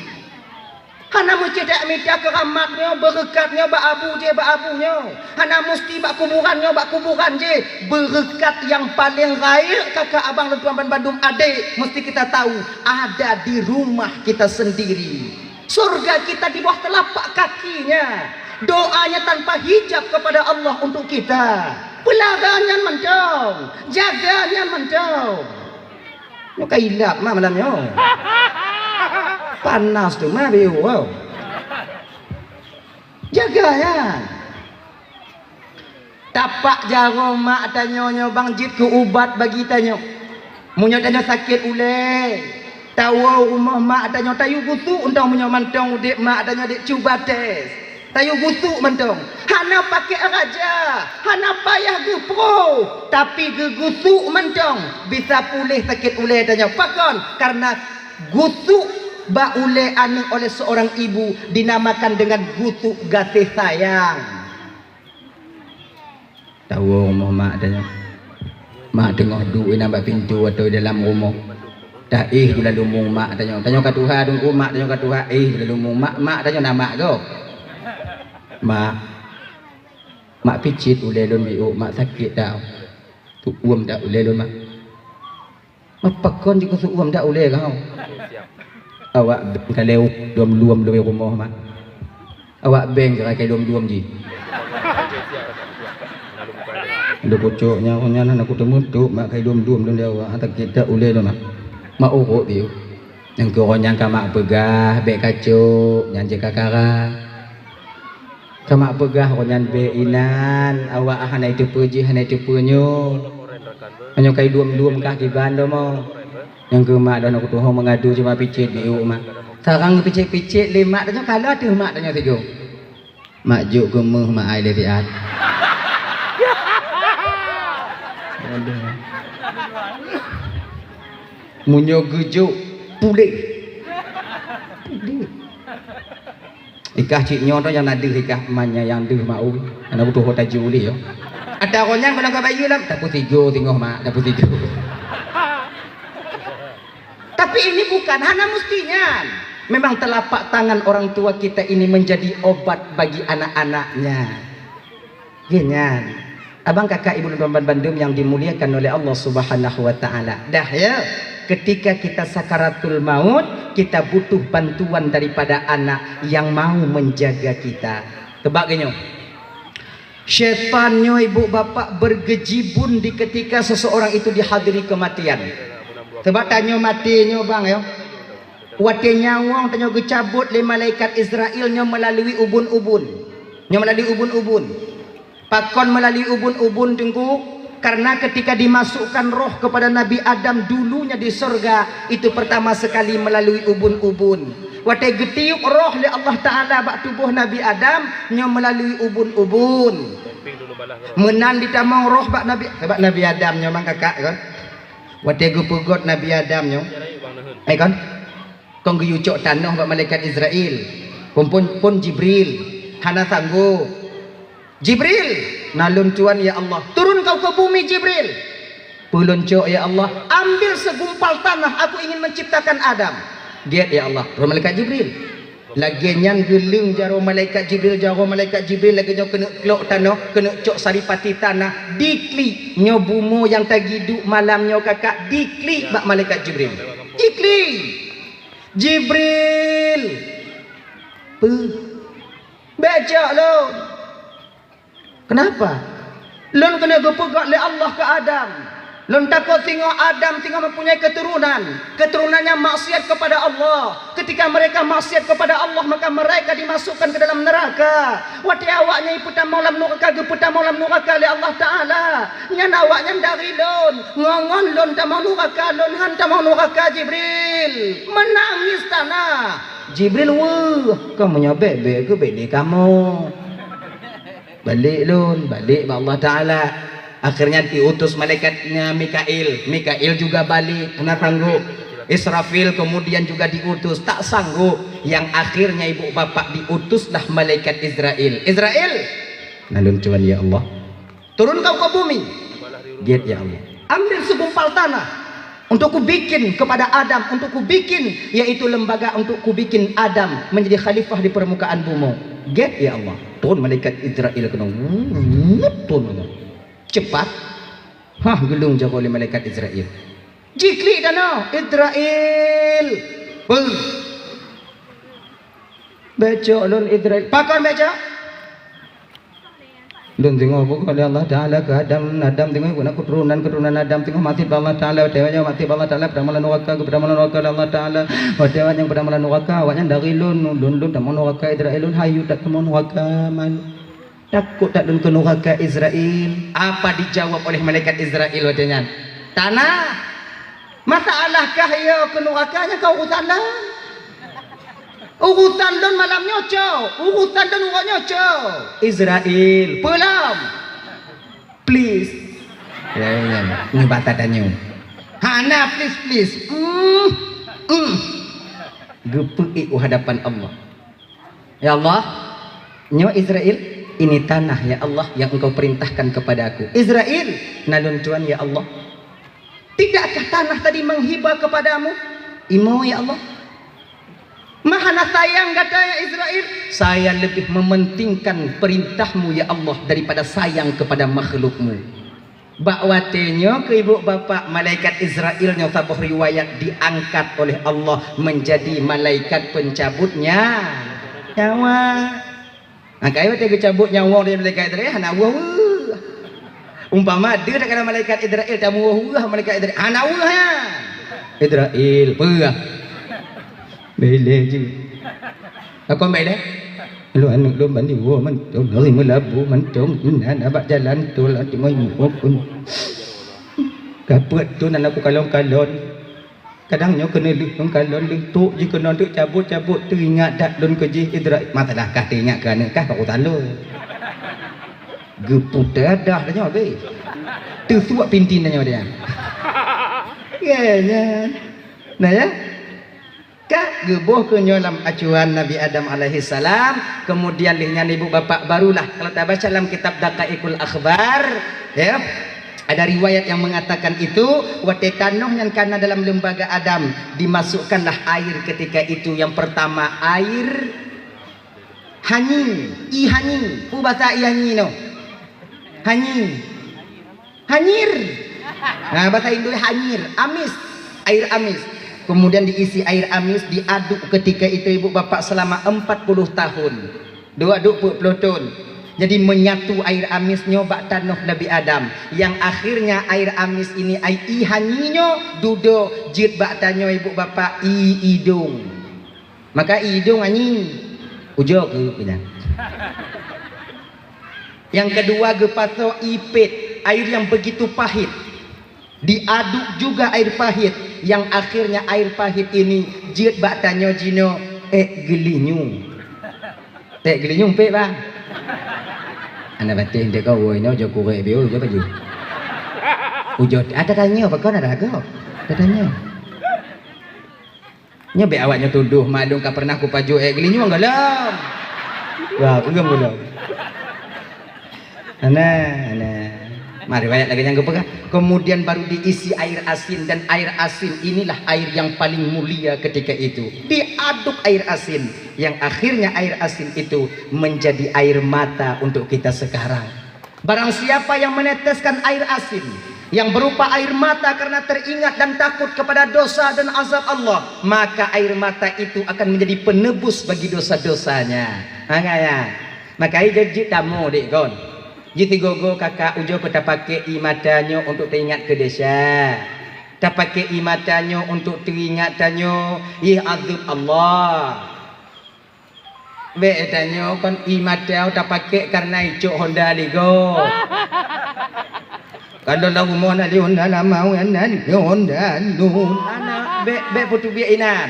hana mencedak minta keramatnya berkatnya bak abunya hana mesti bak kuburan je berkat yang paling raya kakak abang dan tuan Bandung adik mesti kita tahu ada di rumah kita sendiri surga kita di bawah telapak kakinya doanya tanpa hijab kepada Allah untuk kita pelaganya mentong jaganya mentong nyo kailap mah malamnya panas tu mah biu jaganya tapak jaro mak tanyo bang jit ke ubat bagi tanyo munyo tanyo sakit ule tahu rumah mak tanyo tayu gutu undang munyo mantong udik mak tanyo dik cuba tes tayu busuk mentong hana pakai raja hana payah gepro tapi gegusuk mentong bisa pulih sakit ule tanya pakon karena gusuk ba ule anu oleh seorang ibu dinamakan dengan gusuk kasih sayang tahu rumah mak tanya mak tengah duit nampak pintu atau dalam rumah dah bila lumung mak tanya kat Tuhan dungku mak tanya kat Tuhan bila lumung mak tanya nama kau mak picit ulai lon biu mak sakit dah tu uam dah ulai lon mak pakon juga su uam dah ulai kau awak kalau luam lebih rumah mak awak beng kai luam ji ada pucuknya orang aku temu tu mak kai luam don dia awak tak kita ulai lon mak urut biu yang kau yang mak pegah bek kacuk yang jaga kara kama pegah onyan be inan awak hanai tu puji hanai tu punyo anyo kai duam kah ki bando mo yang ke mak dan aku tuh mengadu cuma picit di mak sarang picit le mak tanya kalau ada mak tanya tigo mak juk gemeh mak ai le riat munyo gejuk pulih Ikah cik nyo tu yang nada ikah manya yang deh mau. Ana butuh hotel juli yo. Ada orang yang bilang bayi lah, dapur 3 tengok mak, dapur 3. Tapi ini bukan hanya mestinya. Memang telapak tangan orang tua kita ini menjadi obat bagi anak-anaknya. Ginyan. Abang kakak ibu dan bandum yang dimuliakan oleh Allah Subhanahu wa taala. Dah ya. Ketika kita sakaratul maut, kita butuh bantuan daripada anak yang mau menjaga kita. Tebak genyo. Syaitannya ibu bapak bergejibun di ketika seseorang itu dihadiri kematian. Tebak tanya matinya bang ya. Wate nyawang tanya gecabut le malaikat Israelnya melalui ubun-ubun. Nya melalui ubun-ubun. Pakon melalui ubun-ubun tengku. Karena ketika dimasukkan roh kepada Nabi Adam dulunya di surga, itu pertama sekali melalui ubun-ubun. Wate getiup roh li Allah Ta'ala bak tubuh Nabi Adam nya melalui ubun-ubun. Menan ditamang roh bak Nabi Adam nya mang kakak kan. Wate gupugot Nabi Adam nya. Kan? Kong guyucok tanah bak malaikat Israel. Pun Jibril hana sanggup. Jibril nalun tuan ya Allah, turun kau ke bumi Jibril. Peluncuk ya Allah, ambil segumpal tanah, aku ingin menciptakan Adam. Giat ya Allah, roh malaikat Jibril. Lagi nyan geling jaro malaikat Jibril, lagi nyo kena klok tanah, kena cok saripati tanah, dikli nyo bumo yang tagiduk malam nyo kakak, dikli bak malaikat Jibril. Dikli. Jibril. Becak lo. Kenapa? Lon kena gepegat oleh Allah ke Adam. Lon takut tengok Adam tengok mempunyai keturunan. Keturunannya maksiat kepada Allah. Ketika mereka maksiat kepada Allah, maka mereka dimasukkan ke dalam neraka. Wati awaknya iputan maulam neraka, geputan maulam neraka oleh Allah Ta'ala. Nyan awaknya dari lon. Ngongon lon tamau neraka, lon han tamau neraka Jibril. Menangis tanah. Jibril, wah, kamu nyobek-bek ke beli kamu. Balik lun, balik Allah Ta'ala. Akhirnya diutus malaikatnya Mikail. Mikail juga balik, kena sanggup. Israfil kemudian juga diutus, tak sanggup. Yang akhirnya ibu bapak diutuslah malaikat Israel. Israel, nalun Tuhan ya Allah, turun kau ke bumi. Giat ya Allah, ambil segumpal tanah untuk ku bikin kepada Adam, untuk ku bikin yaitu lembaga untuk ku bikin Adam menjadi khalifah di permukaan bumi. Get ya Allah, turun malaikat Israel kena turun cepat. Hah, gelung jago oleh malaikat Israel. Jikli dana Israel. Baca lon Israel. Pakai baca. Dan tengok bukan Allah Ta'ala ke Adam tengok guna keturunan Adam tengok mati Allah Ta'ala dewanya mati Allah Ta'ala berdamalan neraka Allah Ta'ala dewa yang berdamalan neraka awaknya dari lun tamu neraka Israel hayu tak tamu neraka man takut tak dun ke neraka Israel. Apa dijawab oleh malaikat Israel wadanya? Tanah masalahkah ya ke nerakanya kau urusan urusan dan malam nyoco, urusan dan urut nyoco. Israel, pelam, please. Ya, ini bata tanya. Hana, please. Gepuk hadapan Allah. Ya Allah, nyo Israel, ini tanah ya Allah yang engkau perintahkan kepadaku. Israel, nadun Tuhan ya Allah. Tidakkah tanah tadi menghibah kepadamu? Imo ya Allah. Mahana sayang katanya Israel, saya lebih mementingkan perintahmu ya Allah daripada sayang kepada makhlukmu. Bakwatenya ke ibu bapak malaikat Israelnya tabuh riwayat diangkat oleh Allah menjadi malaikat pencabutnya nyawa. Angkai waktu cabut nyawa dari malaikat Israel hana wah. Umpama dia dengan malaikat Israel tamu wah malaikat Israel hana wah Israel perah. Bele je. Aku bele. Lu anak lu mandi gua man dari melabu man tong nan abak jalan tu lah tengok pun. Kaput tu nan aku kalon-kalon. Kadangnya kena lih kalon lih tu je kena duk cabut tu ingat dak don keji Israel. Matalah kah ingat kan kah kau talu. Geput dah nya be. Tu suak pintinnya dia. Ya. Nah ya. Kah gebuh kunyo dalam acuan Nabi Adam alaihi salam. Kemudian dengan ibu bapak barulah kalau kita baca dalam kitab Daqaiqul Akhbar ya, ada riwayat yang mengatakan itu watekanoh yang karena dalam lembaga Adam dimasukkanlah air ketika itu. Yang pertama air hanyir, hanyir. Bahasa hanyir no. Hanyir. Nah, bahasa Indo hanyir, amis, air amis. Kemudian diisi air amis, diaduk ketika itu ibu bapak selama 40 tahun. Aduk 40 tahun. Jadi menyatu air amisnya bak tanah Nabi Adam. Yang akhirnya air amis ini ai hanyinyo dudo jid bak tanyo ibu bapak hidung. Maka hidung anjing ujok ke. Yang kedua gepato ipit, air yang begitu pahit. Diaduk juga air pahit. Yang akhirnya air pahit ini jid bak tanyo jino gelinyung. Gelinyung pe bang. Anda batin dia kau ini ujo kue biu ujo baju. Ujo ada tanya apa kau ada kau? Ada tanya. Nya be awaknya tuduh madung ka pernah ku paju gelinyung galam. Wah, enggak mudah. Ana. Mari riwayat lagi yang kepegah. Kemudian baru diisi air asin dan air asin inilah air yang paling mulia ketika itu. Diaduk air asin yang akhirnya air asin itu menjadi air mata untuk kita sekarang. Barang siapa yang meneteskan air asin yang berupa air mata karena teringat dan takut kepada dosa dan azab Allah, maka air mata itu akan menjadi penebus bagi dosa-dosanya. Maka jadi tamu dek kon. Jadi gogo kakak ujo kita pakai imatanyo untuk teringat ke desa. Kita pakai imatanyo untuk teringat tanyo azab Allah. Be tanyo kon imatau tak pakai karena icuk Honda ligo. Kalau lau mau nak di Honda nak mau anak di Honda lu. Anak be putu biak inan.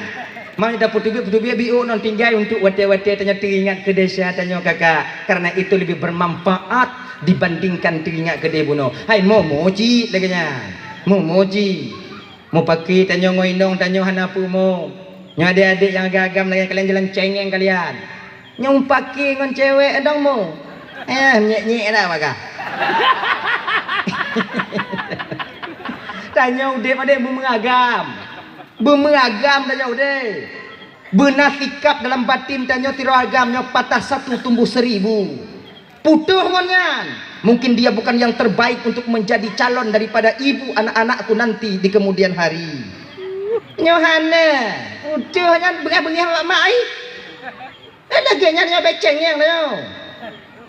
Mau dah putu biak biu non tinggal untuk wate-wate tanya teringat ke desa tanyo kakak. Karena itu lebih bermanfaat dibandingkan teringat ke dia bunuh. Hai moji laganya. Moji. Mau pakai tanyo ngoinong tanyo hanapu mo. Nya adik-adik yang agam lagi kalian jalan cengeng kalian. Nyong pakai ngon cewek dong mo. Nyek-nyek dah maka. Tanya udah pada beragam. Beragam tanya udah. Benar sikap dalam batin tanya tiro agamnya patah satu tumbuh 1000. Putuh ngonyan. Mungkin dia bukan yang terbaik untuk menjadi calon daripada ibu anak-anakku nanti di kemudian hari. Nyohana, putuhnya bengah-bengah mak ai. Laganya nya beceng yang tanya.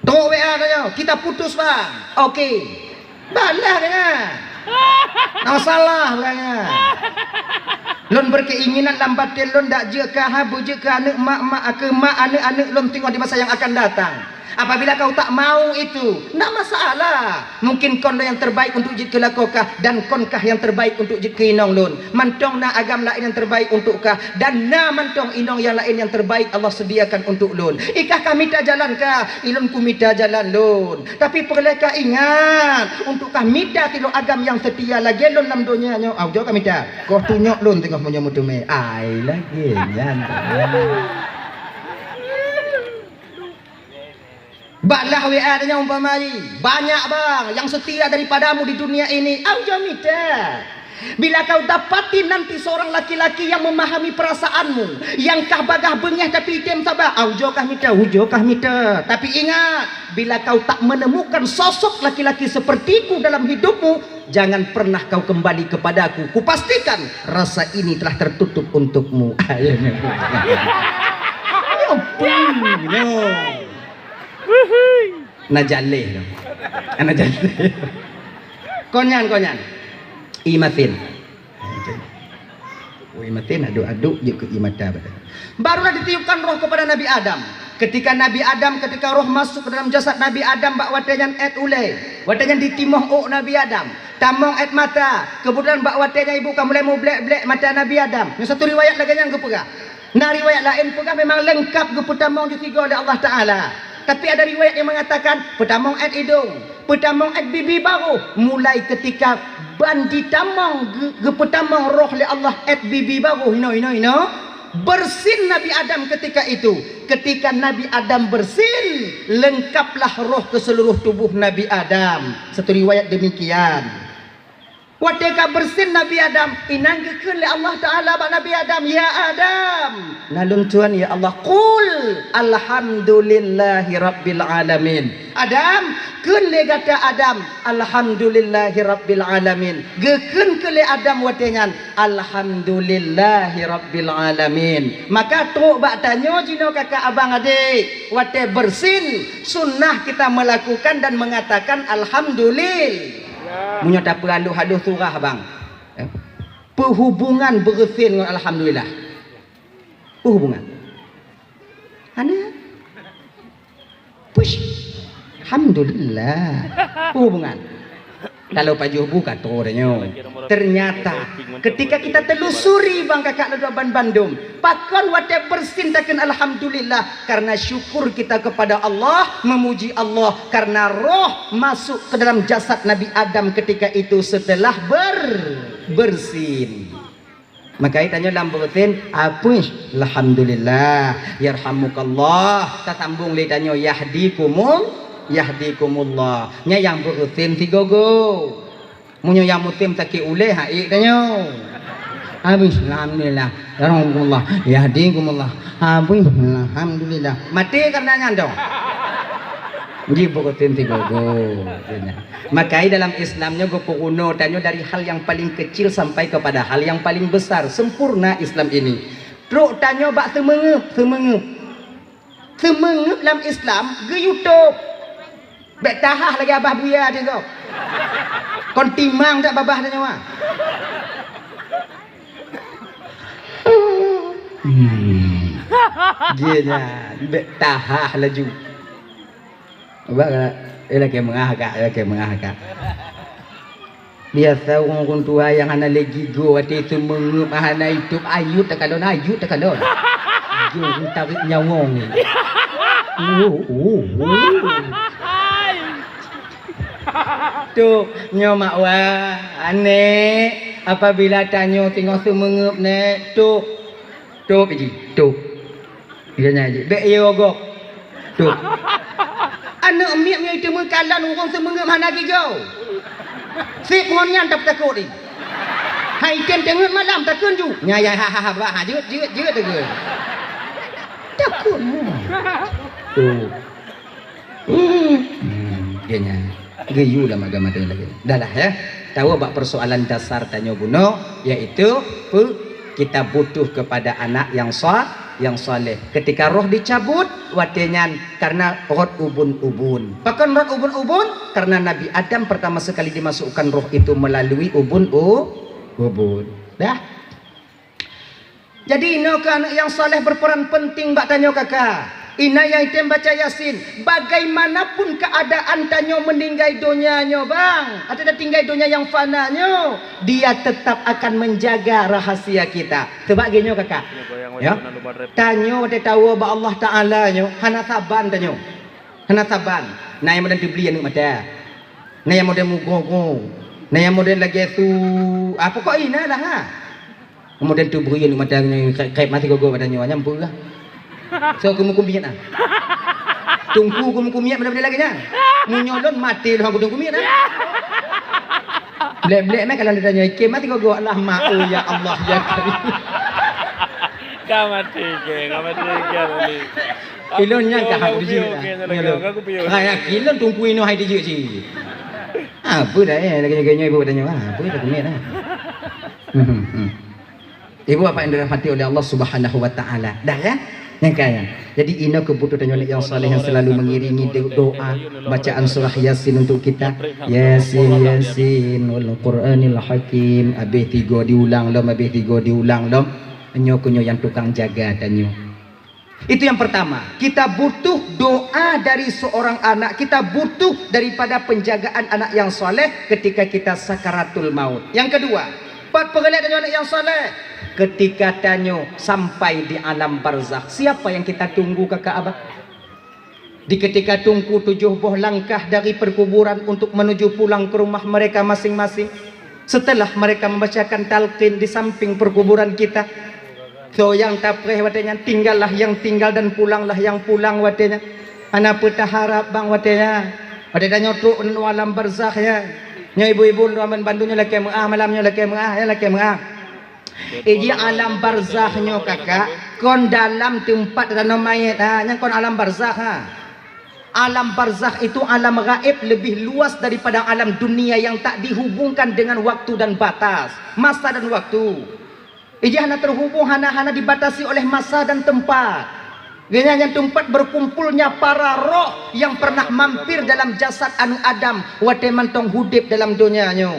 Tunggu WA tanya, kita putus bang. Okey. Balah dengan. Masalah katanya. Lon berkeinginan lambat lon dak je ka ha buje ka anak mak ke mak anak-anak lon tengok di masa yang akan datang. Apabila kau tak mau itu, tak masalah. Mungkin kon yang terbaik untuk jid kelakokah dan konkah yang terbaik untuk jid keinong lon. Mantong na agam lain yang terbaik untuk kah dan na mantong inong yang lain yang terbaik Allah sediakan untuk lon. Ikah kami tak jalan kah? Ilon ku mita jalan lon. Tapi perleka ingat untuk kah mita tilo agam yang setia lagi lon dalam dunia nyo. Au jo kami tak. Kau tunjuk lon tengok punya mutume. Ai lagi nyantai. Balah WA tanya umpamai banyak bang yang setia daripadamu di dunia ini. Aujo mita. Bila kau dapati nanti seorang laki-laki yang memahami perasaanmu, yang kah bagah bengah tapi item sabar, aujo kah mita, ujo kah mita. Tapi ingat, bila kau tak menemukan sosok laki-laki sepertiku dalam hidupmu, jangan pernah kau kembali kepadaku. Kupastikan rasa ini telah tertutup untukmu. Najaleh dong. Najaleh. Konyan. Imatin. Imatin aduk-aduk je ke imata betul. Barulah ditiupkan roh kepada Nabi Adam. Ketika roh masuk ke dalam jasad Nabi Adam bak watanyan et ulai. Watanyan ditimoh Nabi Adam. Tamong et mata. Kemudian bak watanyan ibu kamu mulai mau blek-blek mata Nabi Adam. Yang satu riwayat lagi yang gepegah. Nah riwayat lain pegah memang lengkap geputamong ditiga oleh Allah Taala. Tapi ada riwayat yang mengatakan pertamong et hidung, pertamong et bibi baru. Mulai ketika ban ditamong gepetamong roh oleh Allah et bibi baru. Hino. bersin Nabi Adam ketika itu. Ketika Nabi Adam bersin, lengkaplah roh ke seluruh tubuh Nabi Adam. Satu riwayat demikian. Ketika bersin Nabi Adam, inanggekeun le Allah Taala ba Nabi Adam, ya Adam. Nalun Tuhan ya Allah, qul alhamdulillahi rabbil alamin. Adam, keun le gata Adam, alhamdulillahi rabbil alamin. Gekeun ke le Adam watengan, alhamdulillahi rabbil alamin. Maka tu bak tanyo jino kakak abang adik, wate bersin sunnah kita melakukan dan mengatakan alhamdulillah. Punya tak perlu haluh surah bang. Perhubungan bersin dengan alhamdulillah. Perhubungan. Ana. Push. Alhamdulillah. Perhubungan. Kalau pajuh buka tornya. Ternyata ketika kita telusuri bang kakak Ledaban Bandung, pakon wate bersin taken alhamdulillah karena syukur kita kepada Allah, memuji Allah karena roh masuk ke dalam jasad Nabi Adam ketika itu setelah bersin. Maka tanya dalam bersin apa? Alhamdulillah, yarhamukallah. Kita sambung li tanya yahdikumullah. Nya yang bersin tiga go. Munyo yang mutim taki uleh haik tanya. Habis alhamdulillah. Yarhamukallah, yahdikumullah. Habis alhamdulillah. Mati karena dong. Ji bersin tiga go. Maka dalam Islamnya go kuno tanya dari hal yang paling kecil sampai kepada hal yang paling besar. Sempurna Islam ini. Truk tanya bak semengep dalam Islam ke YouTube. Bek tahah lagi abah buya dia kau. Kon timang tak babah tanya wah. Dia nya bek tahah laju. Abah lagi mengahak. Biasa orang tua yang ana lagi go ati itu mengup ana hidup ayut tak kalon. Yo tarik nyawong. Tuh nyomak wah aneh apabila tanyo tengok semengep nek tuh biji tuh dia nyanyi bek yogok tuh anak miak itu mengkalan orang semengep mana gigau sip ngonyan tak takut ni hai ken tengok malam takun ju nyaya ha bah jeut tegur takut tuh dia nyanyi geyu dalam agama dia lagi. Dah lah ya. Tahu bak persoalan dasar tanya buno yaitu kita butuh kepada anak yang saleh. Ketika roh dicabut watenyan karena roh ubun-ubun. Bahkan roh ubun-ubun karena Nabi Adam pertama sekali dimasukkan roh itu melalui ubun. Dah. Jadi anak yang saleh berperan penting bak tanya kakak. Ina yang item baca Yasin, bagaimanapun keadaan tanyo meninggal dunianya bang, atau dah tinggal dunia yang fananya, dia tetap akan menjaga rahasia kita. Sebagainya kakak, ya. Tanyo dia tahu bahwa Allah Taala nyo, hana saban tanyo, hana saban. Nah yang modern dibeli anu mata, nah yang modern mugogo, nah yang modern lagi tu, apa kok ina lah ha? Kemudian tu beri anu mata kayak mati gogo pada nyo, nyampur lah. So kumiat ah. Tunggu kumiat benda-benda lagi nya. Munyolon mati dah aku tunggu kumiat ah. Blek-blek mek kalau ditanya ke mati kau Allah mau ya Allah ya Karim. Kamati tadi. Kilon nya ka hak diji. Kayak kilon tunggu ino hai diji si. Apa dah lagi ibu tanya apa dah kumiat ah. Ibu apa yang dirahmati oleh Allah Subhanahu wa taala. Dah ya? Yang kaya. Jadi ino kebutuhan yang saleh yang selalu mengiringi doa bacaan surah Yasin untuk kita. Yasin wal Qur'anil Hakim. Habis 3 diulang lom, habis 3 diulang lom. Enyo kunyo yang tukang jaga tanyo. Itu yang pertama. Kita butuh doa dari seorang anak. Kita butuh daripada penjagaan anak yang saleh ketika kita sakaratul maut. Yang kedua, pergelat dengan anak yang saleh. Ketika tanyo sampai di alam barzakh, siapa yang kita tunggu kakak abah? Di ketika tunggu 7 buah langkah dari perkuburan untuk menuju pulang ke rumah mereka masing-masing. Setelah mereka membacakan talqin di samping perkuburan kita, So yang tapreh watenya tinggallah yang tinggal dan pulanglah yang pulang watenya. Ana peta harap bang watenya. Watenya nyotuk nu alam barzakh ya. Nya ibu-ibu nu aman Bandungnya laki meah malamnya laki meah ya laki meah. Iji alam barzakhnya kakak kon dalam tempat dan mayat ha nya kon alam barzakh ha. Alam barzakh itu alam gaib lebih luas daripada alam dunia yang tak dihubungkan dengan waktu dan batas, masa dan waktu. Ija hana terhubung hana dibatasi oleh masa dan tempat. Genya yang tempat berkumpulnya para roh yang pernah mampir dalam jasad anu Adam wate mantong hudip dalam dunianya.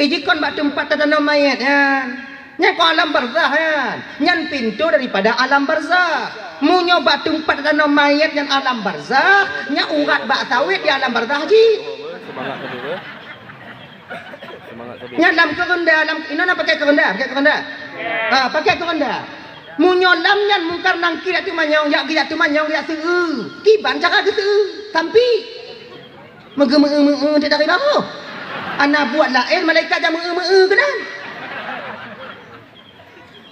Iji kon bak tempat tadana mayat ya. Nya ko alam barzakh ya. Nyan pintu daripada alam barzakh. Mu nyoba tempat tadana mayat yang alam barzakh, nya urat bak sawit di alam barzakh ji. Semangat tadi tu. Semangat tadi. Nya dalam kerenda alam ina pakai kerenda, pakai kerenda. Munyolam nyan mungkar nangki dak tu manyong yak giat tu manyong dak seu. Kiban jaga ke seu. Sampi. Mege tak dari baru. Ana buat lain malaikat jam kenan.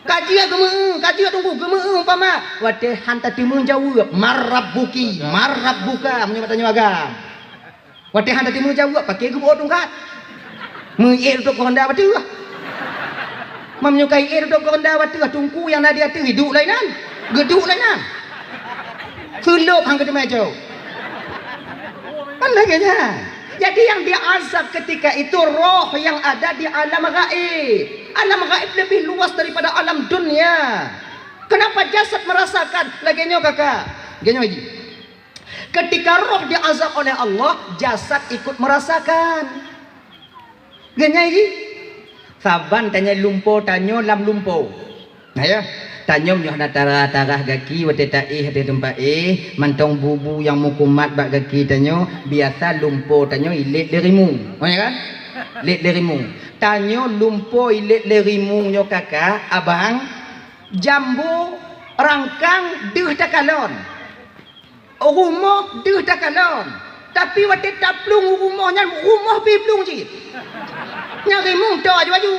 Kaji tunggu umpama wate hanta timun jawab marabbuki marabbuka menyebut tanya agam. Wate hanta timun jawab pakai gubuk tungkat. Mengair dok konda batu. Menyukai air dok konda batu tungku yang nadia tu hidup lainan. Geduk lainan. Sulup hang ke meja. Kan laganya. Jadi yang diazab ketika itu roh yang ada di alam gaib. Alam gaib lebih luas daripada alam dunia. Kenapa jasad merasakan? Laganya kakak. Gini lagi. Ketika roh diazab oleh Allah, jasad ikut merasakan. Ganyai saban tanya lumpo tanyo lam lumpo. Nah ya, tanyo nyoh tarah gaki wate taih de tempat mantong bubu yang mukumat bak gaki tanyo biasa lumpo tanyo ilit derimu. Oh ya kan? Ilit derimu. Tanyo lumpo ilit derimu nyo kakak abang jambu rangkang deuh takalon. Rumah deuh takalon. Tapi wate taplung rumahnya rumah piplung je. Nyari mung tu aju.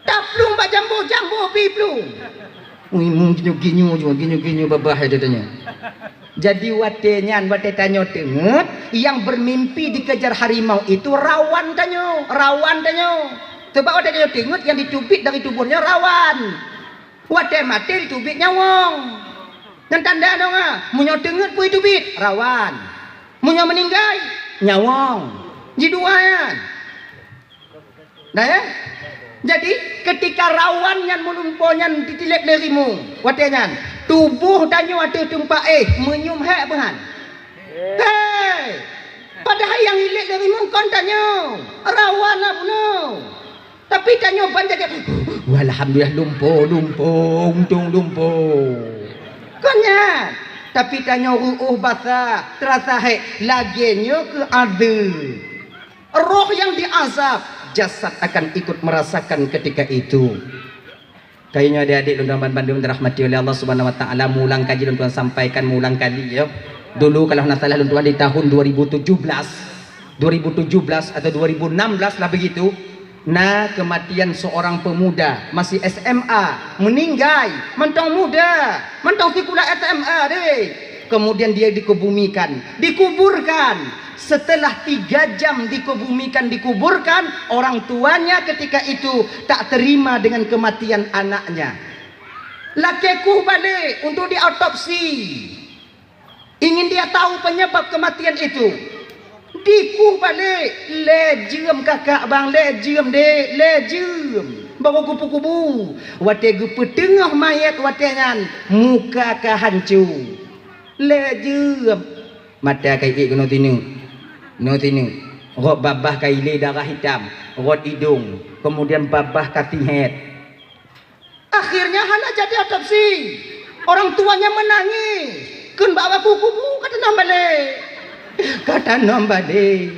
Taplung bak jambu piplung. Mung ginyu babah dia tanya. Jadi wate tanyo tengut yang bermimpi dikejar harimau itu rawan tanyo. Sebab wate tanyo tengut yang dicubit dari tubuhnya rawan. Wate mati dicubit nyawong. Dan tanda dong munyo tengut pun dicubit rawan. Munyo meninggal nyawong. Jiduan. Nah ya. Jadi ketika rawan yang melumpuhnya ditilik darimu, watenya tubuh tanyo ada tempat menyum hak behan. Hei. Padahal yang hilik darimu kon tanyo rawan lah puno. Tapi tanyo banjak alhamdulillah lumpuh untung lumpuh. Konya. Tapi tanyo basah terasa laginya ke ada. Roh yang diazab, jasad akan ikut merasakan ketika itu. Kayaknya adik-adik Lundaman Bandung dirahmati oleh Allah Subhanahu wa taala, mulang kaji Luntuan sampaikan mulang kali ya. Dulu kalau nak salah Luntuan di tahun 2017 atau 2016 lah begitu. Nah, kematian seorang pemuda masih SMA meninggal, mentong muda, mentong sikula SMA deh. Kemudian dia dikuburkan. Setelah 3 jam dikuburkan, orang tuanya ketika itu tak terima dengan kematian anaknya. Lakiku balik untuk diautopsi. Ingin dia tahu penyebab kematian itu. Dikuh balik, lejem kakak bang, lejem. Bawa kupu-kupu. Wate gupu tengah mayat watengan, muka ka hancur. Lejem. Mata kai no tinu. Rot babah kaile darah hitam, rot hidung, kemudian babah kating head. Akhirnya hana jadi otopsi. Orang tuanya menangis. Kun bawa kupu-kupu kata nombade.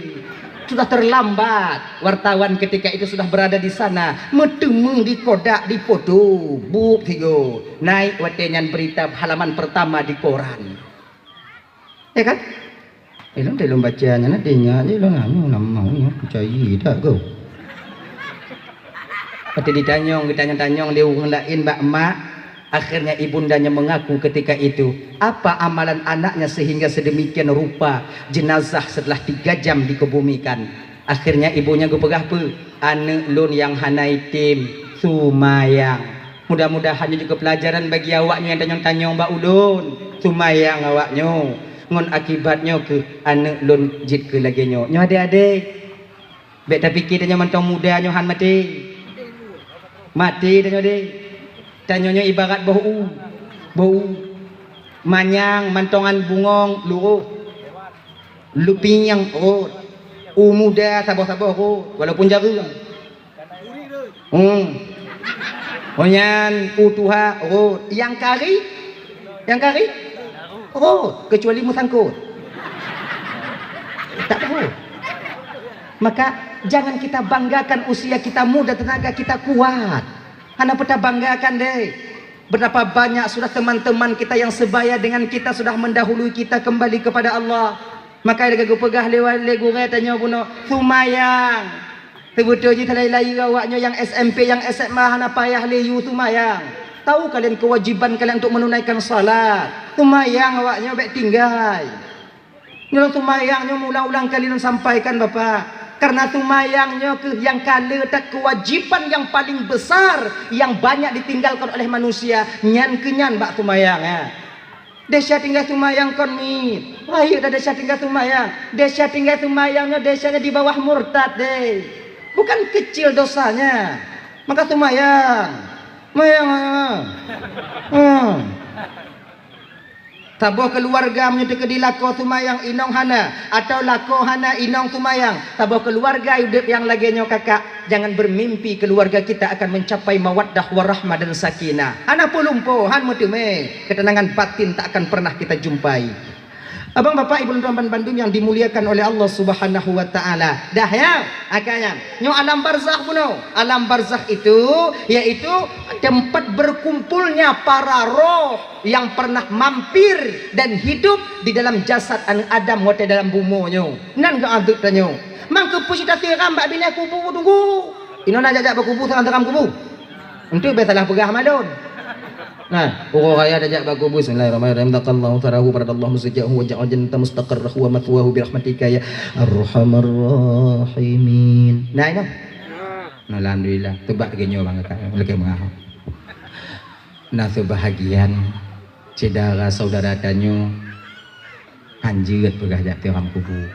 Sudah terlambat. Wartawan ketika itu sudah berada di sana, metemung di kodak di foto, buk tigo. Naik watenyan berita halaman pertama di koran. Ya kan? Elong dalam bacanya nantinya elong anu nama maunya percaya tak go. Pati ditanyong dia orang lain bak mak. Akhirnya ibundanya mengaku ketika itu, apa amalan anaknya sehingga sedemikian rupa jenazah setelah 3 jam dikebumikan. Akhirnya ibunya gepegah pe, anak lun yang hanai tim sumayang. Mudah-mudahan juga pelajaran bagi awaknya yang tanyong-tanyong mbak ulun. Sumayang awaknya. Ngon akibatnya ke anak lun jit ke lagi nyo. Nyo adik-adik. Bek tak fikir tanya mentong muda nyo han mati. Mati tanya dek. Tanyonya ibarat bau manyang mantongan bungong luruh luping yang muda sabar-sabar walaupun jarum onyan utuha yang kari kecuali musangkut tak tahu. Maka jangan kita banggakan usia kita muda, tenaga kita kuat. Hana peta banggakan deh. Berapa banyak sudah teman-teman kita yang sebaya dengan kita sudah mendahului kita kembali kepada Allah. Maka dia pegah lewat legure tanya buno sumayang. Sebetul je talai-lai awaknya yang SMP yang SMA hana payah leyu sumayang. Tahu kalian kewajiban kalian untuk menunaikan salat. Sumayang awaknya baik tinggal. Nyolong sumayangnya ulang-ulang kalian sampaikan Bapak. Karena sumayangnya yang kala tak kewajiban yang paling besar yang banyak ditinggalkan oleh manusia. Nyan kenyan bak sumayang ya. Desa tinggal sumayang kon mi. Ayo dah desa tinggal sumayang. Desa tinggal sumayangnya desanya di bawah murtad deh. Bukan kecil dosanya. Maka sumayang. Mayang. Tabuh keluarga menyedekah di lako sumayang inong hana atau lako hana inong sumayang. Tabuh keluarga hidup yang lagi nyo kakak. Jangan bermimpi keluarga kita akan mencapai mawaddah warahmah dan sakinah. Hana pulumpo, han mutume. Ketenangan batin tak akan pernah kita jumpai. Abang bapak ibu dan Bandung yang dimuliakan oleh Allah Subhanahu wa taala. Dah ya, akanya. Nyo alam barzakh puno. Alam barzakh itu yaitu tempat berkumpulnya para roh yang pernah mampir dan hidup di dalam jasad Adam wote dalam bumonyo. Nan ga aduk tanyo. Mangke pusita tiram bak bila kubu tunggu. Ino nak jajak berkubu sang teram kubu. Untuk besalah pegah malon. Nah, pokok kaya dajak baku bu. Bismillahirrahmanirrahim. Taqallahu tarahu paradallahu mustaja'ahu wa ja'al jannata mustaqarrahu wa mathwahu birahmatika ya arhamar rahimin. Nah ini. Nah, alhamdulillah. Tebak genyo bang kakak. Lagi mengahau. Nah, sebahagian saudara tanyo anjir pegah jak tiram kubu.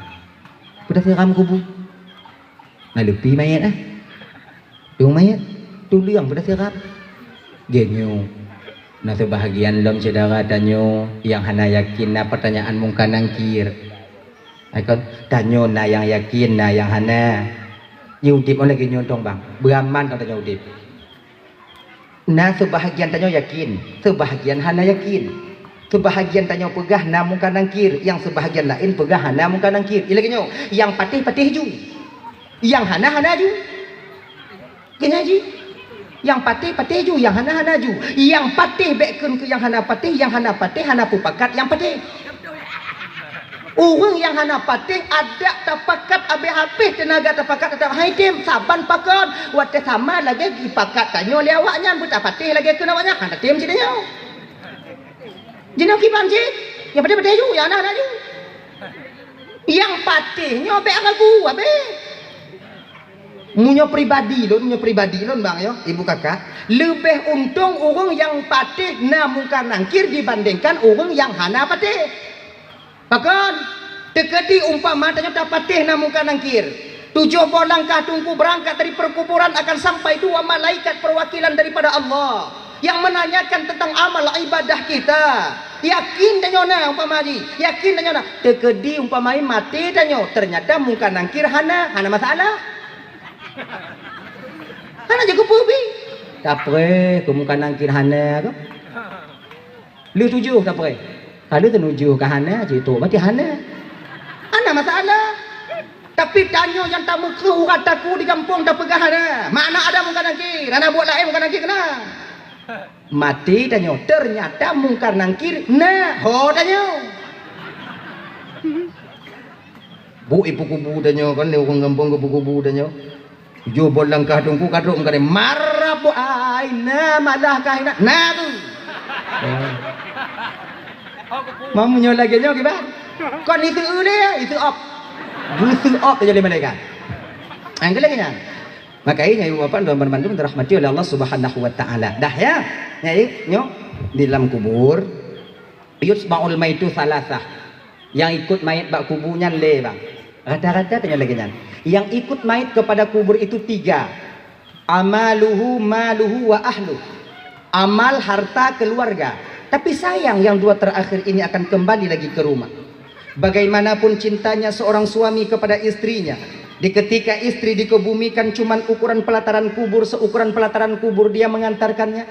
Udah tiram kubu. Nah, lebih mayat ah. Yung mayat. Tu liang pada tiram. Genyo. Nah sebahagian lom saudara tanyo yang hana yakin na pertanyaan mungkin nangkir. Aikon tanyo na yang yakin na yang hana. Nyudip oleh genyo dong bang. Beraman kata nyudip. Nah sebahagian tanyo yakin, sebahagian hana yakin. Sebahagian tanyo pegah na mungkin nangkir, yang sebahagian lain pegah hana mungkin nangkir. Ila genyo, yang patih ju. Yang hana ju. Genyo ji. Yang patih ju, yang hana ju. Yang patih bekun ke yang hana patih hana pupakat yang patih. Orang yang hana patih ada tapakat abe habis tenaga tapakat ada haitim saban pakat wate sama lagi pakat tanyo le awaknya buta patih lagi ke awaknya hana tim jidanya. Jenau kiban ji, yang patih ju, yang hana ju. Yang patihnya abe aku abe. Munyo pribadi lon bang yo ibu kakak lebih untung orang yang patih na muka nangkir dibandingkan orang yang hana patih. Bahkan dekati umpama tanya tak patih na muka nangkir 7 langkah tunggu berangkat dari perkuburan akan sampai 2 malaikat perwakilan daripada Allah yang menanyakan tentang amal ibadah kita. Yakin tanyo na umpama ji, yakin tanyo na dekedi umpamai mati tanyo ternyata muka nangkir hana masalah. Hana jago pubi. Tapre, kemukan nangkir hana ko. Lu tujuh tapre. Kalau tenuju ke hana je tu, berarti hana. Hana masalah. Tapi tanya yang tak muka urataku di kampung tak pegah hana. Mana ada muka nangkir? Hana buat lain muka nangkir kena. Mati tanya, ternyata muka nangkir. Nah, ho tanya. Bu ibu kubu tanya kan dia orang kampung kubu-kubu tanya. Jo bolang kadungku kadung kare marabu aina malah kaina nah tu. Mamunyo lagi nyo gimana? Kon itu dia itu op. Busu op jadi mereka. Angkat lagi nya. Makanya ibu bapak dan teman-teman dirahmati oleh Allah Subhanahu wa taala. Dah ya. Jadi nyo di dalam kubur yusba'ul maitu salasah. Yang ikut mayat bak kuburnya le bang. Rata-rata tanya lagi nya. Yang ikut mayat kepada kubur itu 3. Amaluhu, maluhu wa ahlu. Amal, harta, keluarga. Tapi sayang yang 2 terakhir ini akan kembali lagi ke rumah. Bagaimanapun cintanya seorang suami kepada istrinya, di ketika istri dikebumikan cuman ukuran pelataran kubur, seukuran pelataran kubur dia mengantarkannya.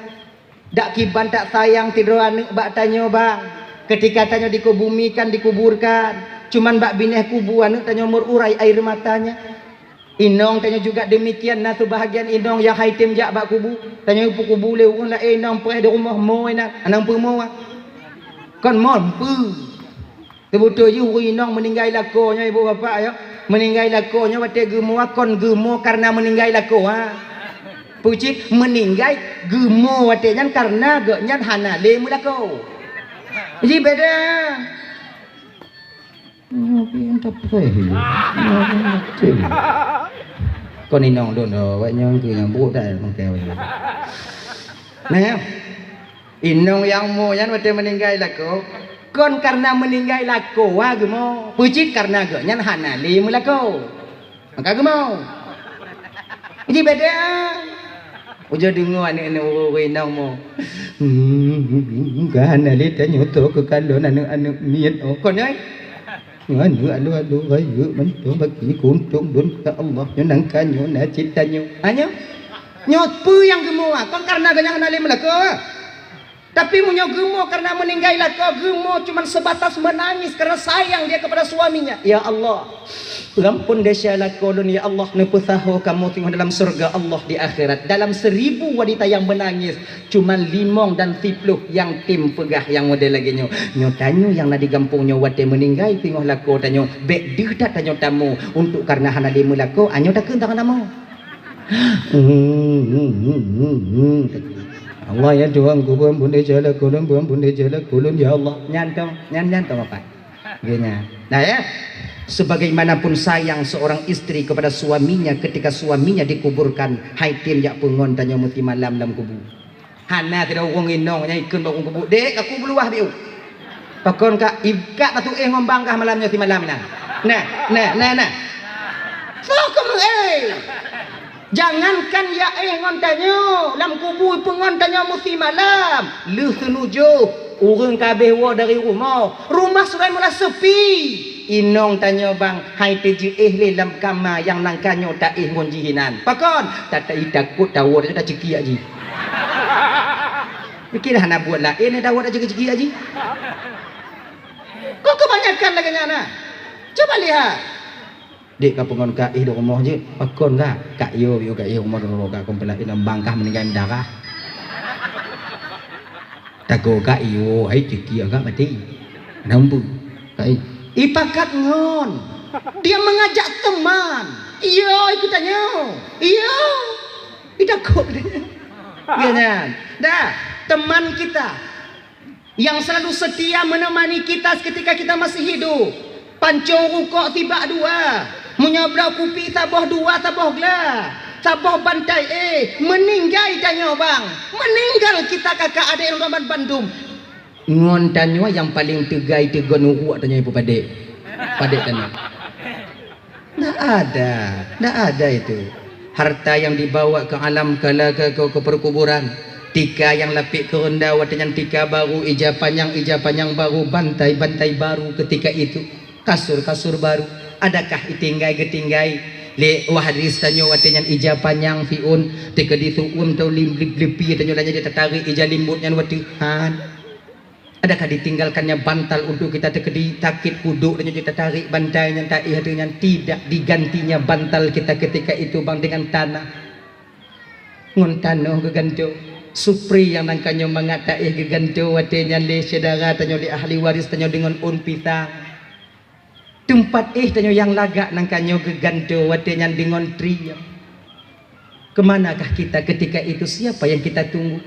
Dak kiban tak sayang tidur anak bak tanyo bang. Ketika tanyo dikebumikan dikuburkan, cuman bak bineh kubu anak tanyo merurai air matanya. Inong tanyo juga demikian, nah bahagian inong yang haitim jak bak kubu. Tanyo pu kubu le urang la inong pereh di rumah mo enak, anang pu mo. Kon mampu. Kebetul je inong meninggal lakonya ibu bapa ya. Meninggal lakonya wate gemo kon gemo karena meninggal lako ha. Pucit meninggal gemo wate nyan karena ge nyan hana le mulako. Jadi beda. Con đi nong đồ đồ vậy nhau cứ nhang bố đại con kèo nah inong yang mo yan wate meninggal lako kon karena meninggal lako wa gemo pucit karena ge nyan hana le mulako maka gemo jadi beda ujo dengo ane inong mo hana le tanyo to ke kalon anu miet kon ai anu alu gayu mentu bagi kuntung dun ke Allah nyo nangkanyo na citanyo anyo nyot pu yang gemo kon karena ganya hana le mulako tapi munyo gemo karena meninggal lako gemo cuma sebatas menangis karena sayang dia kepada suaminya. Ya Allah, ampun desya lako dun ya Allah nepusaho kamu tinggal dalam surga Allah di akhirat. Dalam 1000 wanita yang menangis cuma 5 dan 10 yang tim pegah yang model lagi nyo. Nyo tanyo yang na digampungnya wate meninggal tinggal lako tanyo bek dah tanyo tamu untuk karena hana di mulako anyo tak kentang namo. Allah ya Tuhan ku ampun jala kulun jala kulun ya Allah nyantong apa gini nah ya sebagaimanapun sayang seorang istri kepada suaminya ketika suaminya dikuburkan hai tim jak pengon tanya muti malam dalam kubur hana tidak wong inong nyai ikun bang kubur dek aku beluah biu pakon ka ibka batu ngombang kah malamnya ti malam nah so kamu jangankan ya ngontanyo lam kubur pengontanyo musim malam lu senuju urang kabeh wa dari rumah sudah mula sepi inong tanyo bang hai teji le lam kama yang nangkanyo tak ngon jihinan pakon tak takut tawo tak ceki aji mikir hana buat lain dawo tak ceki aji kok kebanyakan lagi nyana coba lihat dek kapungan ka di rumah je pakon ka yo rumah ka kompela ina bangkah meninggal darah tago ka yo ai ciki agak mati nampu kai ipakat ngon dia mengajak teman iyo ikut tanya iyo idakut ya dah teman kita yang selalu setia menemani kita ketika kita masih hidup pancung rukuk tiba 2 menyablau kupi taboh 2 taboh gelah taboh bantai meninggal tanya bang meninggal kita kakak adik orang Bandung ngon tanya yang paling tegai tegon uruk tanya ibu padek tanya tak ada itu harta yang dibawa ke alam kala ke perkuburan tika yang lapik ke rendah watanya tika baru ija panjang baru bantai baru ketika itu kasur baru adakah itinggai le wahadis tanyo watenya ija panjang fiun teka disuum tau lipi tanyo lanya dia tertarik ija limbutnya watihan adakah ditinggalkannya bantal untuk kita teka ditakit kuduk tanyo dia tertarik bantainya tak ihatunya tidak digantinya bantal kita ketika itu bang dengan tanah ngontano geganto supri yang nangkanyo mangatai geganto watenya le saudara tanyo le ahli waris tanyo dengan pisang tempat tanyo yang lagak nangkanyo geganto watenya dengan triam Kemanakah kita ketika itu? Siapa yang kita tunggu?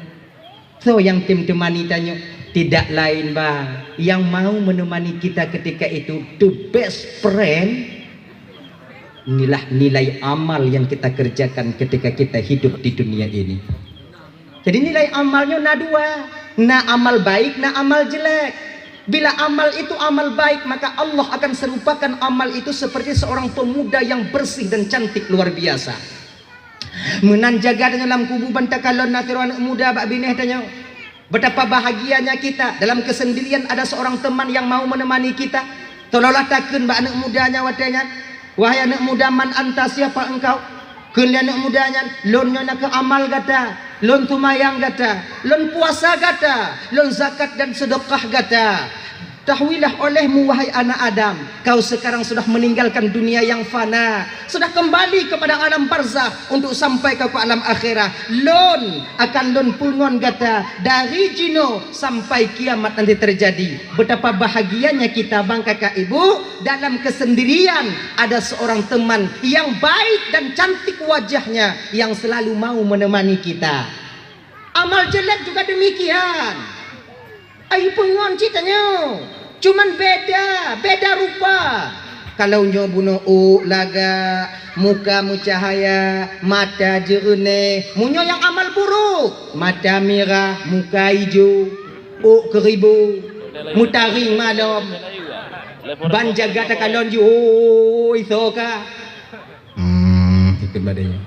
So yang tim temani tanya, tidak lain bang, yang mau menemani kita ketika itu, the best friend, inilah nilai amal yang kita kerjakan ketika kita hidup di dunia ini. Jadi nilai amalnya na dua, na amal baik, na amal jelek. Bila amal itu amal baik, maka Allah akan serupakan amal itu seperti seorang pemuda yang bersih dan cantik luar biasa. Menan jaga dalam kubu bantakalon natiro anak muda bak bineh tanya, betapa bahagianya kita dalam kesendirian ada seorang teman yang mau menemani kita. Tolonglah takun bak anak mudanya watanya, wahai anak muda, man anta, siapa engkau? Kun anak mudanya, lon nak ke amal gata, lon tumayang gata, lon puasa gata, lon zakat dan sedekah gata. Tahuilah olehmu wahai anak Adam, kau sekarang sudah meninggalkan dunia yang fana, sudah kembali kepada alam barzakh untuk sampai ke alam akhirat. Lon akan lon pungon gata dari jino sampai kiamat nanti terjadi. Betapa bahagianya kita bang kakak ibu, dalam kesendirian ada seorang teman yang baik dan cantik wajahnya yang selalu mau menemani kita. Amal jelek juga demikian. Ayo pungon ceritanya. Cuman beda rupa. Kalau nyo bunuh laga, muka mucahaya, mata jernih, munyo yang amal buruk, mata merah, muka hijau, keribu, mutaring malam, ban jaga takalon ju, isoka. Ikut badannya.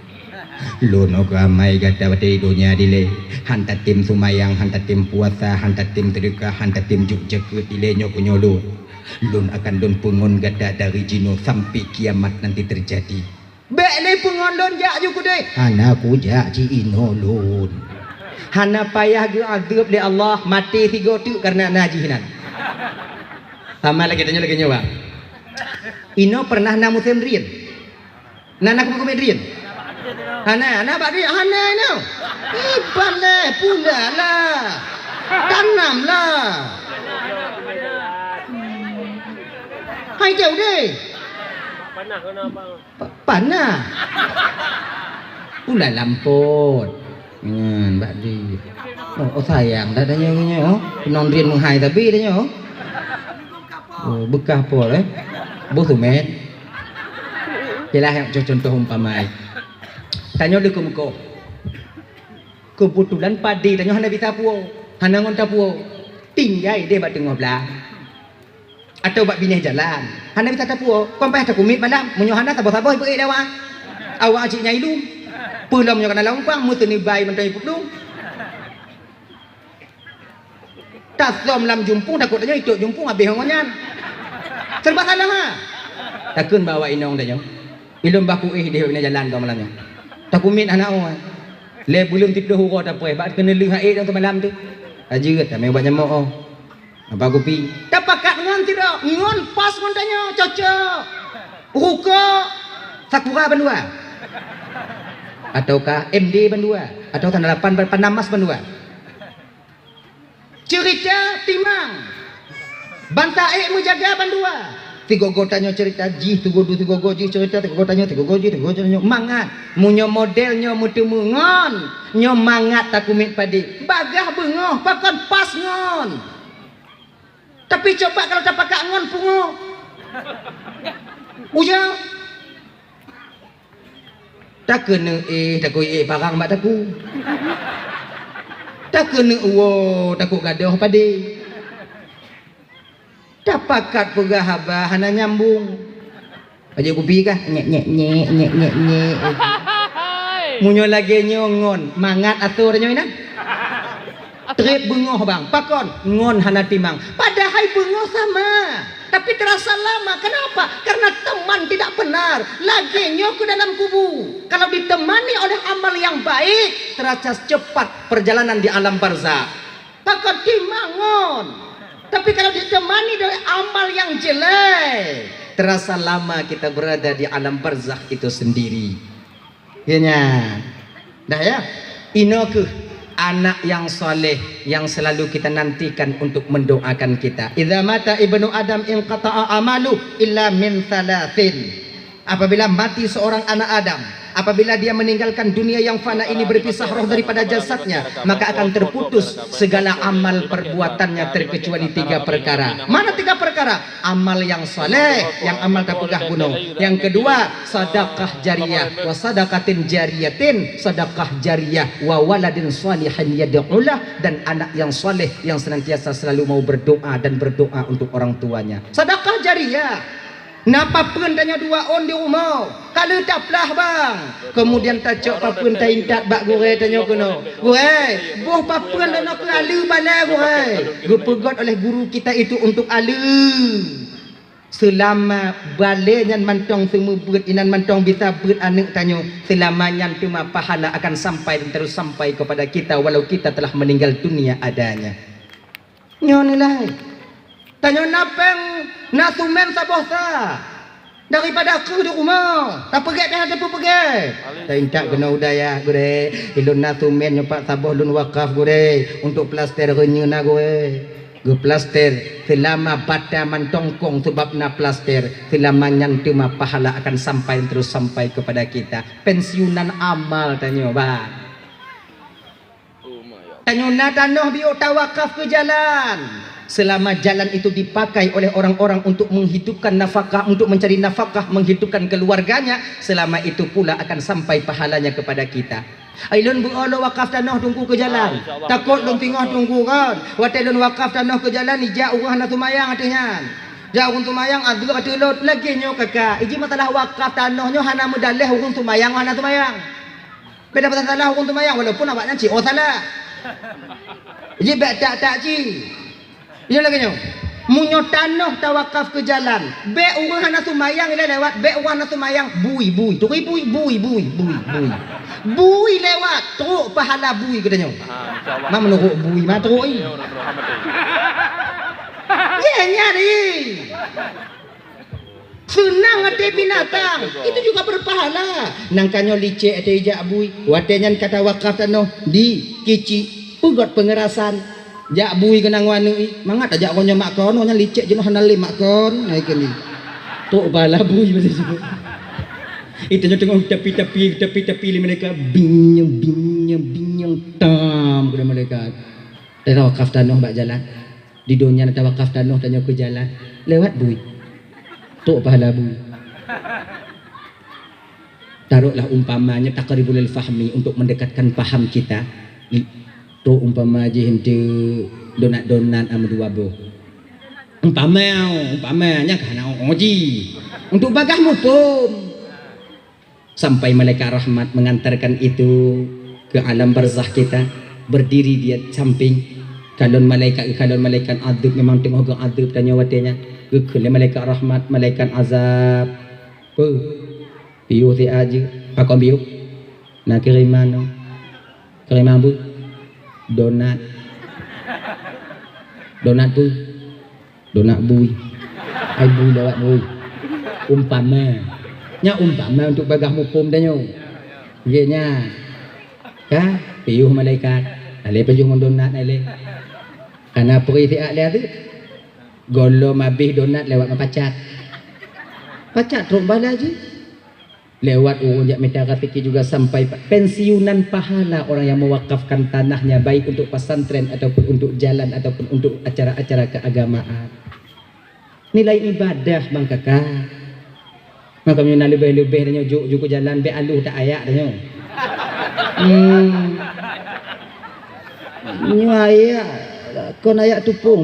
Lono ramai kata bati dunia dile, hantar tim sumayang, hantar tim puasa, hantar tim sedekah, hantar tim jaga dile nyo kunyolo. Lun akan lun pungon gada dari jino sampai kiamat nanti terjadi. Bek le pungon lun jak ju kude. Hana ku jak ji ino lun. Hana payah ge azab le Allah, mati tiga tu karena najihinan. Sama lagi tanya lagi nyawa. Ino pernah na musim rian. Nana ku komedian. Hana bak dia hana ino. Iban lah, pula lah. Tanam lah. Hai jauh deh. Panah kena bang. Panah. Pula lampot. Bak dia. Oh sayang dah tanya oh. Non rian menghai tapi tanya oh. Oh bekah pol Both met. Jelah yang contoh umpamai. Tanya dia muka. Kebetulan padi tanya hana bisa puo. Hana ngonta puo. Tinggai dia bak tengah belah. Atau bak bineh jalan. Hana bisa tak puo. Kompai tak kumit malam. Munyo hana sabar-sabar ibu dah wah. Awak cik nyai lu. Pulau munyo kana lampang mu teni bai mentai pudung. Tasom lam jumpung takut tanya itu jumpung habis ngonyan. Serba salah ha. Takun bawa inong tanya. Ilum baku dia ina jalan tu malamnya. Tak kumit anak orang. Le belum tidur hurau tak apa. Bak kena leh air tu malam tu. Ajeut tak mai buat nyamuk oh. Apa kopi? Tak pakat ngon tidak. Ngon pas ngon tanya cocok. Ruko Sakura Bandua. Ataukah MD Bandua atau Tanah 8 Panamas Bandua. Cerita timang. Bantae menjaga Bandua. Tiga tanya cerita ji, tiga ji cerita, tiga tanya mangat. Munyo modelnya mutu mengon, nyo mangat tak kumit padi. Bagah bengoh, pakan pas ngon. Tapi coba kalau tak pakai ngon pungo. Uja. Tak kena tak koi parang mak taku. Tak kena takut gaduh padi. Dapakat pegahaba hana nyambung. Aja kopi kah? Nyek. Munyo lagi nyongon, mangat atur nyo ina. Trip bengoh bang, pakon ngon hana timang. Padahal bengoh sama, tapi terasa lama. Kenapa? Karena teman tidak benar. Lagi nyo ke dalam kubu. Kalau ditemani oleh amal yang baik, terasa cepat perjalanan di alam barzakh. Pakon timangon. Tapi kalau ditemani dari amal yang jelek, terasa lama kita berada di alam barzakh itu sendiri. Yanya. Dah ya. Inoku anak yang soleh yang selalu kita nantikan untuk mendoakan kita. Idza mata ibnu Adam inqata'a amalu illa min thalathin. Apabila mati seorang anak Adam, Apabila dia meninggalkan dunia yang fana ini, berpisah roh daripada jasadnya, maka akan terputus segala amal perbuatannya terkecuali 3 perkara. Mana 3 perkara? Amal yang saleh, yang amal tapegah gunung. Yang kedua, sedekah jariyah, wa sadaqatin jariyatin, sedekah jariyah, wa waladin salihan yad'ulah, dan anak yang saleh yang senantiasa selalu mau berdoa dan berdoa untuk orang tuanya. Sedekah jariyah. Napa pun tanya 2 on di rumah. Kalau tak pelah bang. Kemudian tak cok papun tak intat bak gure tanya kuno. Gure, boh papun dan nak alu bala gure. Gupegot oleh guru kita itu untuk alu. Selama baliknya mantong semua berat inan mantong bisa berat anak tanya, selamanya cuma pahala akan sampai dan terus sampai kepada kita walau kita telah meninggal dunia adanya. Nyonilah. Tanya napeng nasumen sabosa daripada aku di rumah. Tak pergi kan ada pergi. Tak intak kena udaya gure. Ilun nasumen nyopak saboh lun wakaf gure untuk plaster renyuna gure. Gue plaster selama pada mantongkong sebab na plaster selamanya cuma pahala akan sampai terus sampai kepada kita. Pensiunan amal tanya bang. Tanya na tanah bio tawakaf ke jalan. Selama jalan itu dipakai oleh orang-orang untuk menghidupkan nafkah, untuk mencari nafkah, menghidupkan keluarganya, selama itu pula akan sampai pahalanya kepada kita. Ailun bu Allah wakaf tanah tunggu ke jalan. Takut dong tengah tunggu kan. Watilun wakaf tanah ke jalan ni jauh hana tumayang artinya. Jauh tumayang adul katulot lagi nyo kakak. Iji masalah wakaf tanahnya hana mudalih hukum tumayang hana tumayang. Beda masalah hukum tumayang walaupun awaknya ci oh salah. Iji tak ci. Iya lagi nyo. Munyo tanah tawakaf ke jalan. Be urang hana tumayang ile lewat. Be urang hana tumayang bui. Bui lewat. Teruk pahala bui katanya. Ma menurut bui ma teruk i. Ya nyari. Senang hati binatang. Itu juga berpahala. Nangkanyo licik ada ijak bui. Watenyan kata wakaf tanah di kici. Pugot pengerasan. Jak bui kenang wanu i. Mangat ajak konyo mak kon, nya licik jenuh hanali mak kon. Hai kali. Tok bala bui macam tu. Itu tengok tapi mereka binyang tam kepada mereka. Ada wakaf tanah bak jalan. Di dunia ada wakaf tanah tanya ke jalan. Lewat bui. Tok pahala bui. Taruhlah umpamanya taqribul fahmi untuk mendekatkan paham kita. Tu umpama je hente donat am dua boh. Umpamanya kana ngoji. Untuk bagah mupum. Sampai malaikat rahmat mengantarkan itu ke alam barzah kita, berdiri dia samping. Kalau malaikat adab memang tengok ke adab tanya watenya. Ke malaikat rahmat, malaikat azab. Piu ti aja. Pakon piu. Nak kirim mana? Kirim apa? Donat tu donat bui ai bui lewat bui umpama untuk bagah mukum dah nyo ye nya ka piuh malaikat ale pejuh donat ale kana peri tiak dia tu golo mabih donat lewat pacat truk bala je lewat jak metakatiki juga sampai pensiunan pahala orang yang mewakafkan tanahnya baik untuk pesantren ataupun untuk jalan ataupun untuk acara-acara keagamaan. Nilai ibadah bang kakak. Maka menyuna lebih-lebih danyo juk jalan be aluh tak ayak danyo. Ayak kon ayak tupung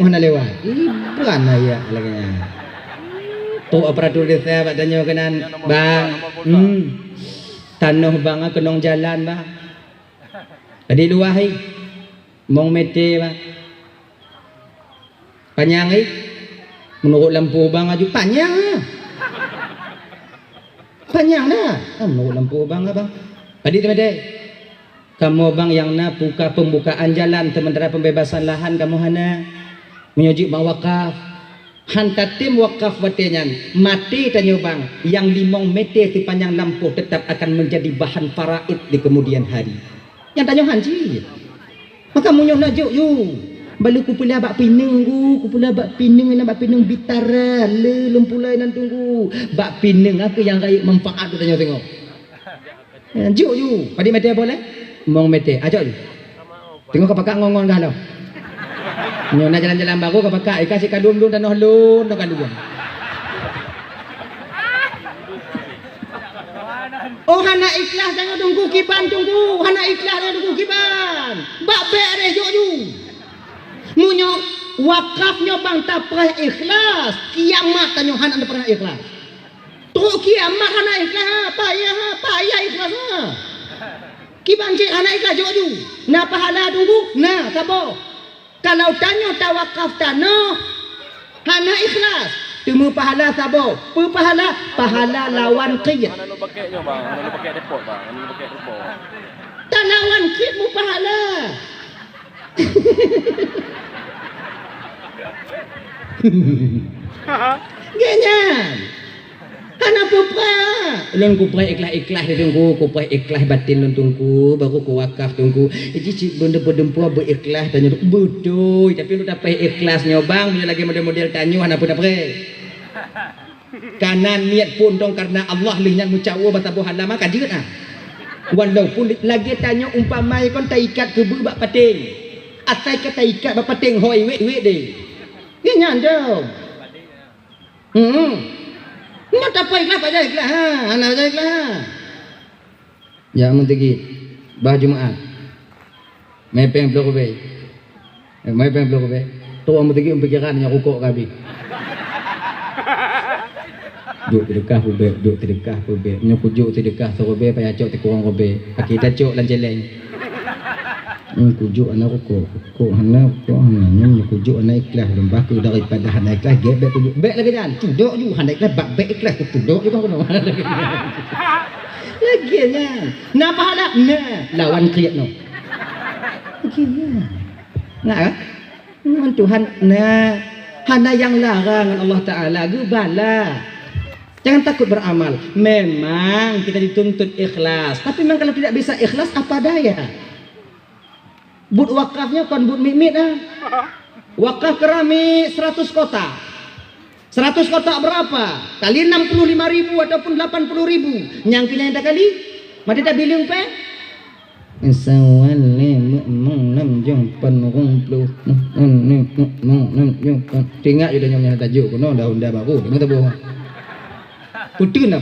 hana lewat. Bukan ayak lagi nya. Tu operator desa badannya kenan bang tanah bang kenong jalan bang tadi luahi mong mete bang panjang menurut lampu bang aju panjang dah menurut lampu bang bang tadi teman-teman kamu bang yang na buka pembukaan jalan sementara pembebasan lahan kamu hana menyujuk bang wakaf hantar tim wakaf watenyan mati tanya bang yang 5 meter sepanjang lampu tetap akan menjadi bahan faraid di kemudian hari yang tanya hanji maka munyoh najuk yu balu kupula bak pineng kupula bak pineng bitara le lumpulai nan tunggu bak pineng aku yang raya manfaat tu tanya tengok Juk ju. Padi mete boleh? Mong mete. Ajak ju. Tengok ke pakak ngongon galau. Nyo nak jalan-jalan baru ke pakak ikan si kadum dun tanah lun tak kadum. Oh hana ikhlas jangan tunggu kiban tunggu. Hana ikhlas jangan tunggu kiban. Bak bek deh juk ju. Munyo wakafnya bang tak pernah ikhlas. Kiamat tanyo hana tak pernah ikhlas. Tok kiamat hana ikhlas. Payah ikhlas ha. Kiban cik hana ikhlas juk ju. Nah pahala tunggu. Nah sabar. Kalau tanyo tawakaf tanah hana ikhlas. Temu pahala sabar. Pahala lawan qiyat. Mana lu pakai nyo bang? Mana lu pakai depot bang? Mana lu pakai depot? Tak lawan qiyat mu pahala. Ganyan. Hana pupra. Lon ku pray ikhlas tunggu, ku pray ikhlas batin lon tunggu, baru ku wakaf tunggu. Ji benda berdempuan berikhlas tanya betul, tapi lu dapat ikhlasnya bang, punya lagi model-model tanyo hana pun dapat. Kanan niat pun dong karena Allah lihat mucawa batabu halama kajian ah. Walaupun lagi tanya umpamai kon taikat ke bak pating. Atai ke taikat bak pating hoi wet deh. Ganyan dong. Nak apa ikhlas pada ikhlas ha. Anak saya ikhlas ha. Ya muntigi. Bah Jumaat. Mepeng blok be. Mepeng blok be. Tu muntigi pikiran nya rukuk kabi. Duk sedekah be, duk sedekah be. Nya kujuk sedekah suruh be payah cok kurang be. Kita cok lan jeleng. Kujuk anak rukuk. Kok hana nya kujuk anak ikhlas lembah ku daripada hana ikhlas gebek kujuk. Bek lagi dan. Tuduk ju hana ikhlas bak bek ikhlas ku tuduk ju kau kena. Laginya. Nah pahala nah lawan qiyat no. Laginya. Nah Tuhan nah hana yang larangan Allah Taala gebala. Jangan takut beramal. Memang kita dituntut ikhlas. Tapi memang kalau tidak bisa ikhlas apa daya? But wakafnya kan but mimit ah. Wakaf keramik 100 kotak. 100 kotak berapa? Kali 65.000 ataupun 80.000. Nyangkinya yang tak kali? Mati tak bilang pe? Insawali mu'mum jumpan ngumplu. Tinggal je dah nyom tajuk kono dah unda baru. Dengar tak bohong. Putun.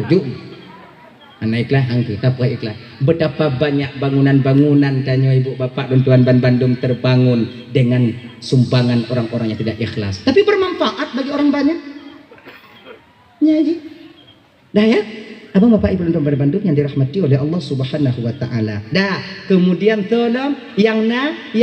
Juk. Naiklah angka tak ikhlas. Betapa banyak bangunan-bangunan tanya ibu bapak dan tuan ban Bandung terbangun dengan sumbangan orang-orang yang tidak ikhlas. Tapi bermanfaat bagi orang banyak. Nyaji. Dah ya. Abang bapak ibu dan tuan ban Bandung yang dirahmati oleh Allah Subhanahu wa taala. Dah, kemudian tolong yang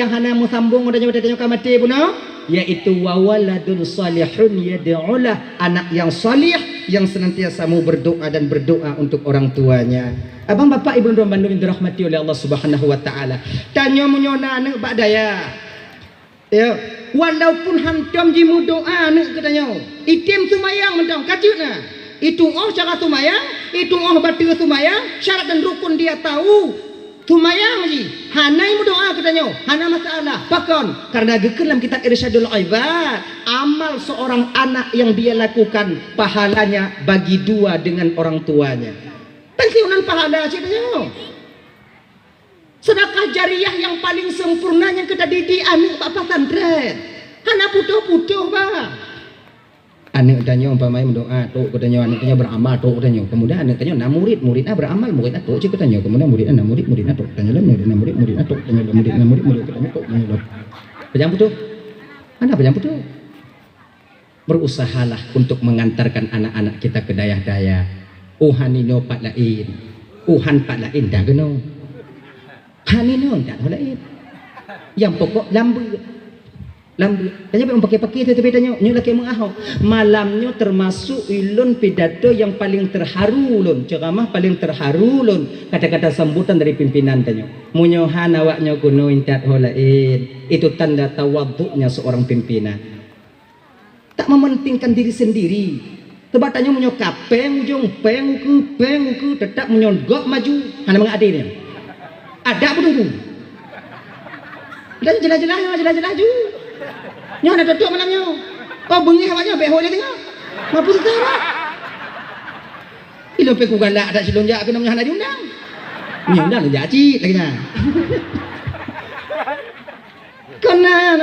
hana mu sambung udahnya kamati puno. Yaitu wawaladun salihun yad'ulah, anak yang salih yang senantiasa mau berdoa dan berdoa untuk orang tuanya. Abang bapak ibu dan Bandung yang dirahmati oleh Allah Subhanahu wa taala. Tanya menyona anak bak daya. Ya, walaupun hantam jimu doa anak katanya. Itim sumayang mentang kacutna. Itu cara sumayang, itu batil sumayang, syarat dan rukun dia tahu. Tumayang ji, hanai mu doa katanya, hana masalah. Bahkan karena gekelam kitab Irsyadul Ibad, amal seorang anak yang dia lakukan pahalanya bagi dua dengan orang tuanya. Pensiunan pahala katanya. Sedekah jariah yang paling sempurna yang kita didik anak bapak santren. Hana putuh-putuh bah. Anak tanya umpamai mendoa, tok katanya anak tanya beramal, tok katanya. Kemudian anak tanya nak muridnya beramal, muridnya tok cik katanya. Kemudian muridnya tok tanya lah muridnya tok tanya lah murid katanya tok tanya lah. Pejam putu. Anak pejam putu. Berusahalah untuk mengantarkan anak-anak kita ke daya-daya. Hanino pak lain. Han pak lain dah kena. Hanino dah lain. Yang pokok lambu. Tanya orang pakai tapi tanya nyo laki mengahau malamnya termasuk ilun pidato yang paling terharu lun ceramah paling terharu lun kata-kata sambutan dari pimpinan tanya munyohan awaknya kuno intat holain itu tanda tawaduknya seorang pimpinan tak mementingkan diri sendiri tebak tanya munyo kapeng ujung peng uku tetap menyonggok maju hanya mengadilnya ada berdua dan jelas ju nyo ada tutup malamnya. Oh bengi awaknya beho dia tengok. Mampu sekarang. Bila pe ku galak tak silong jak kena menyah nak diundang. Ni undang nak cik lagi nah. Kana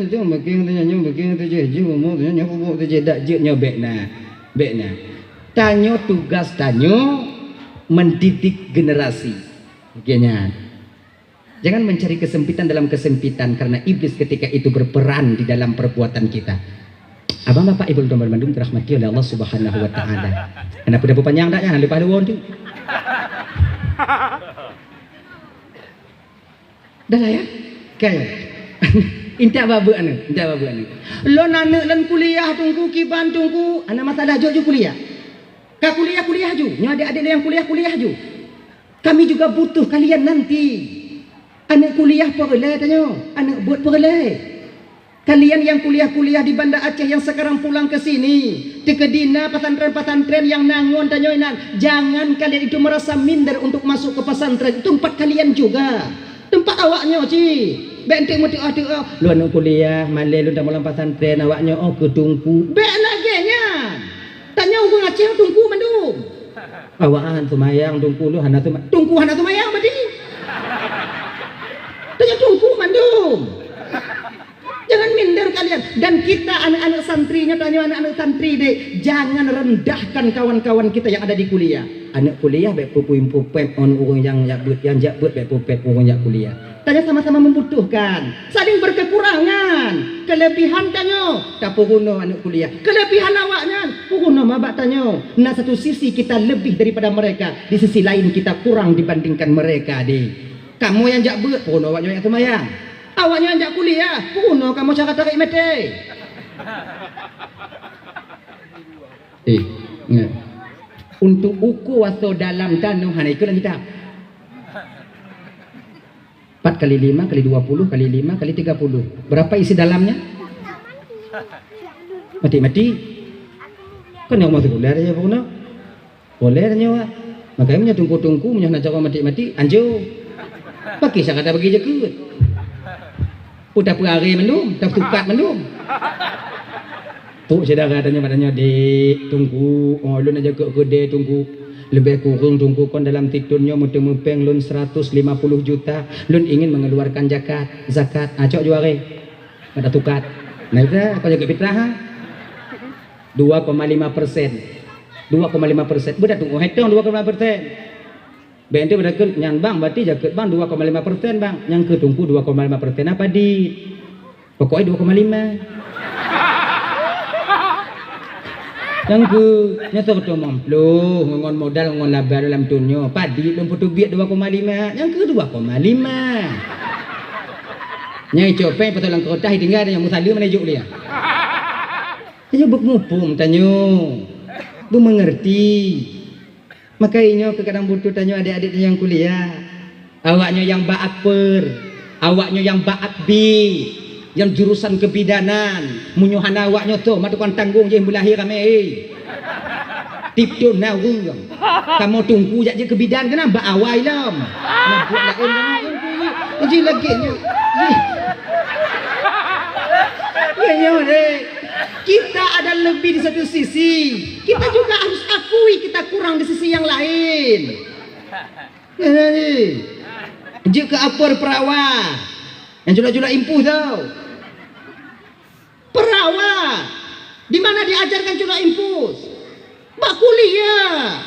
jom baking tanya nyom baking tu je mo tanya nyom tu je dak je nyobek nah. Bek nah. Tanyo tugas tanyo mendidik generasi. Begini. Jangan mencari kesempitan dalam kesempitan karena iblis ketika itu berperan di dalam perbuatan kita. Abang bapak ibu domba Bandung dirahmati oleh Allah Subhanahu wa taala. Kenapa dah panjang tak jangan lupa luon tu. Dah lah ya. Kaya. Intak babu anu, Lo anak lan kuliah tunggu kiban tunggu, anak masalah jo kuliah. Ka kuliah ju, nya adik-adik yang kuliah ju. Kami juga butuh kalian nanti. Anak kuliah perle tanyo, anak buat perle. Kalian yang kuliah di Banda Aceh yang sekarang pulang ke sini, di Kedina pesantren-pesantren yang nangon tanyoinan, jangan kalian itu merasa minder untuk masuk ke pesantren. Tempat kalian juga, tempat awaknya ci. Bentik mati lu anu kuliah, malai lu dah mulang pesantren awaknya ke tungku. Bek lagi nya. Tanya orang Aceh tungku mandum. Awakan semayang tungku lu hana semayang berarti. Tanya tungku mandum. Jangan minder kalian. Dan kita anak-anak santrinya tanya anak-anak santri deh, jangan rendahkan kawan-kawan kita yang ada di kuliah. Anak kuliah baik pupuk on orang yang jakbut baik pupuk orang yang kuliah. Tanya sama-sama membutuhkan, saling berkekurangan, kelebihan tanya, tak puguno anak kuliah, kelebihan awaknya, puguno mabak tanya. Nah satu sisi kita lebih daripada mereka, di sisi lain kita kurang dibandingkan mereka deh. Kamu yang jakbut, puguno awaknya yang semayang. Awaknya anjak kuliah, puno kamu cara tarik mete. Untuk uku waso dalam tanah hana ikut kita. 4 kali 5 kali 20 kali 5 kali 30. Berapa isi dalamnya? Mati. Kan yang mau sekolah aja puno. Boleh nyawa. Makanya tungku-tungku punya nak cara mati anjo. Pakai saya kata bagi je ke. Udah perari mendung, dah tukat mendung. Tu saudara tanya dek tunggu, lu nak jaga gede tunggu. Lebih kurang tunggu kon dalam tidurnya muteng-mupeng lun 150 juta. Lun ingin mengeluarkan zakat. Acok juare. Pada tukat. Nah itu kau jaga fitrah. 2,5%. 2,5%. Budak tunggu hetong 2,5%. Bente berdekat yang bang berarti jaket bang 2,5% bang, yang ketungku 2,5% apa di pokoknya 2,5 yang ke nyata betul mamplu ngon modal ngon laba dalam tunyo padi belum putu biak 2,5 yang ke 2,5 nyai copeng petolang kertas tinggal yang musalim menejuk dia ayo bermupum tanyo bu mengerti. Makanya kadang butuh tanya adik-adik yang kuliah. Awaknya yang ba'akper, awaknya yang ba'akbi, yang jurusan kebidanan. Munyuhan awaknya tu, matukan tanggung je mulahir kami. Tiptun na urung. Kamu tunggu je kebidan kena ba'awai lam. Nak buat lain kan. Ji lagi nya. Ya deh. Kita ada lebih di satu sisi. Kita juga harus akui kita kurang di sisi yang lain. Jika apar perawa yang jula-jula impuh tau. Perawa di mana diajarkan jula impus? Bak kuliah.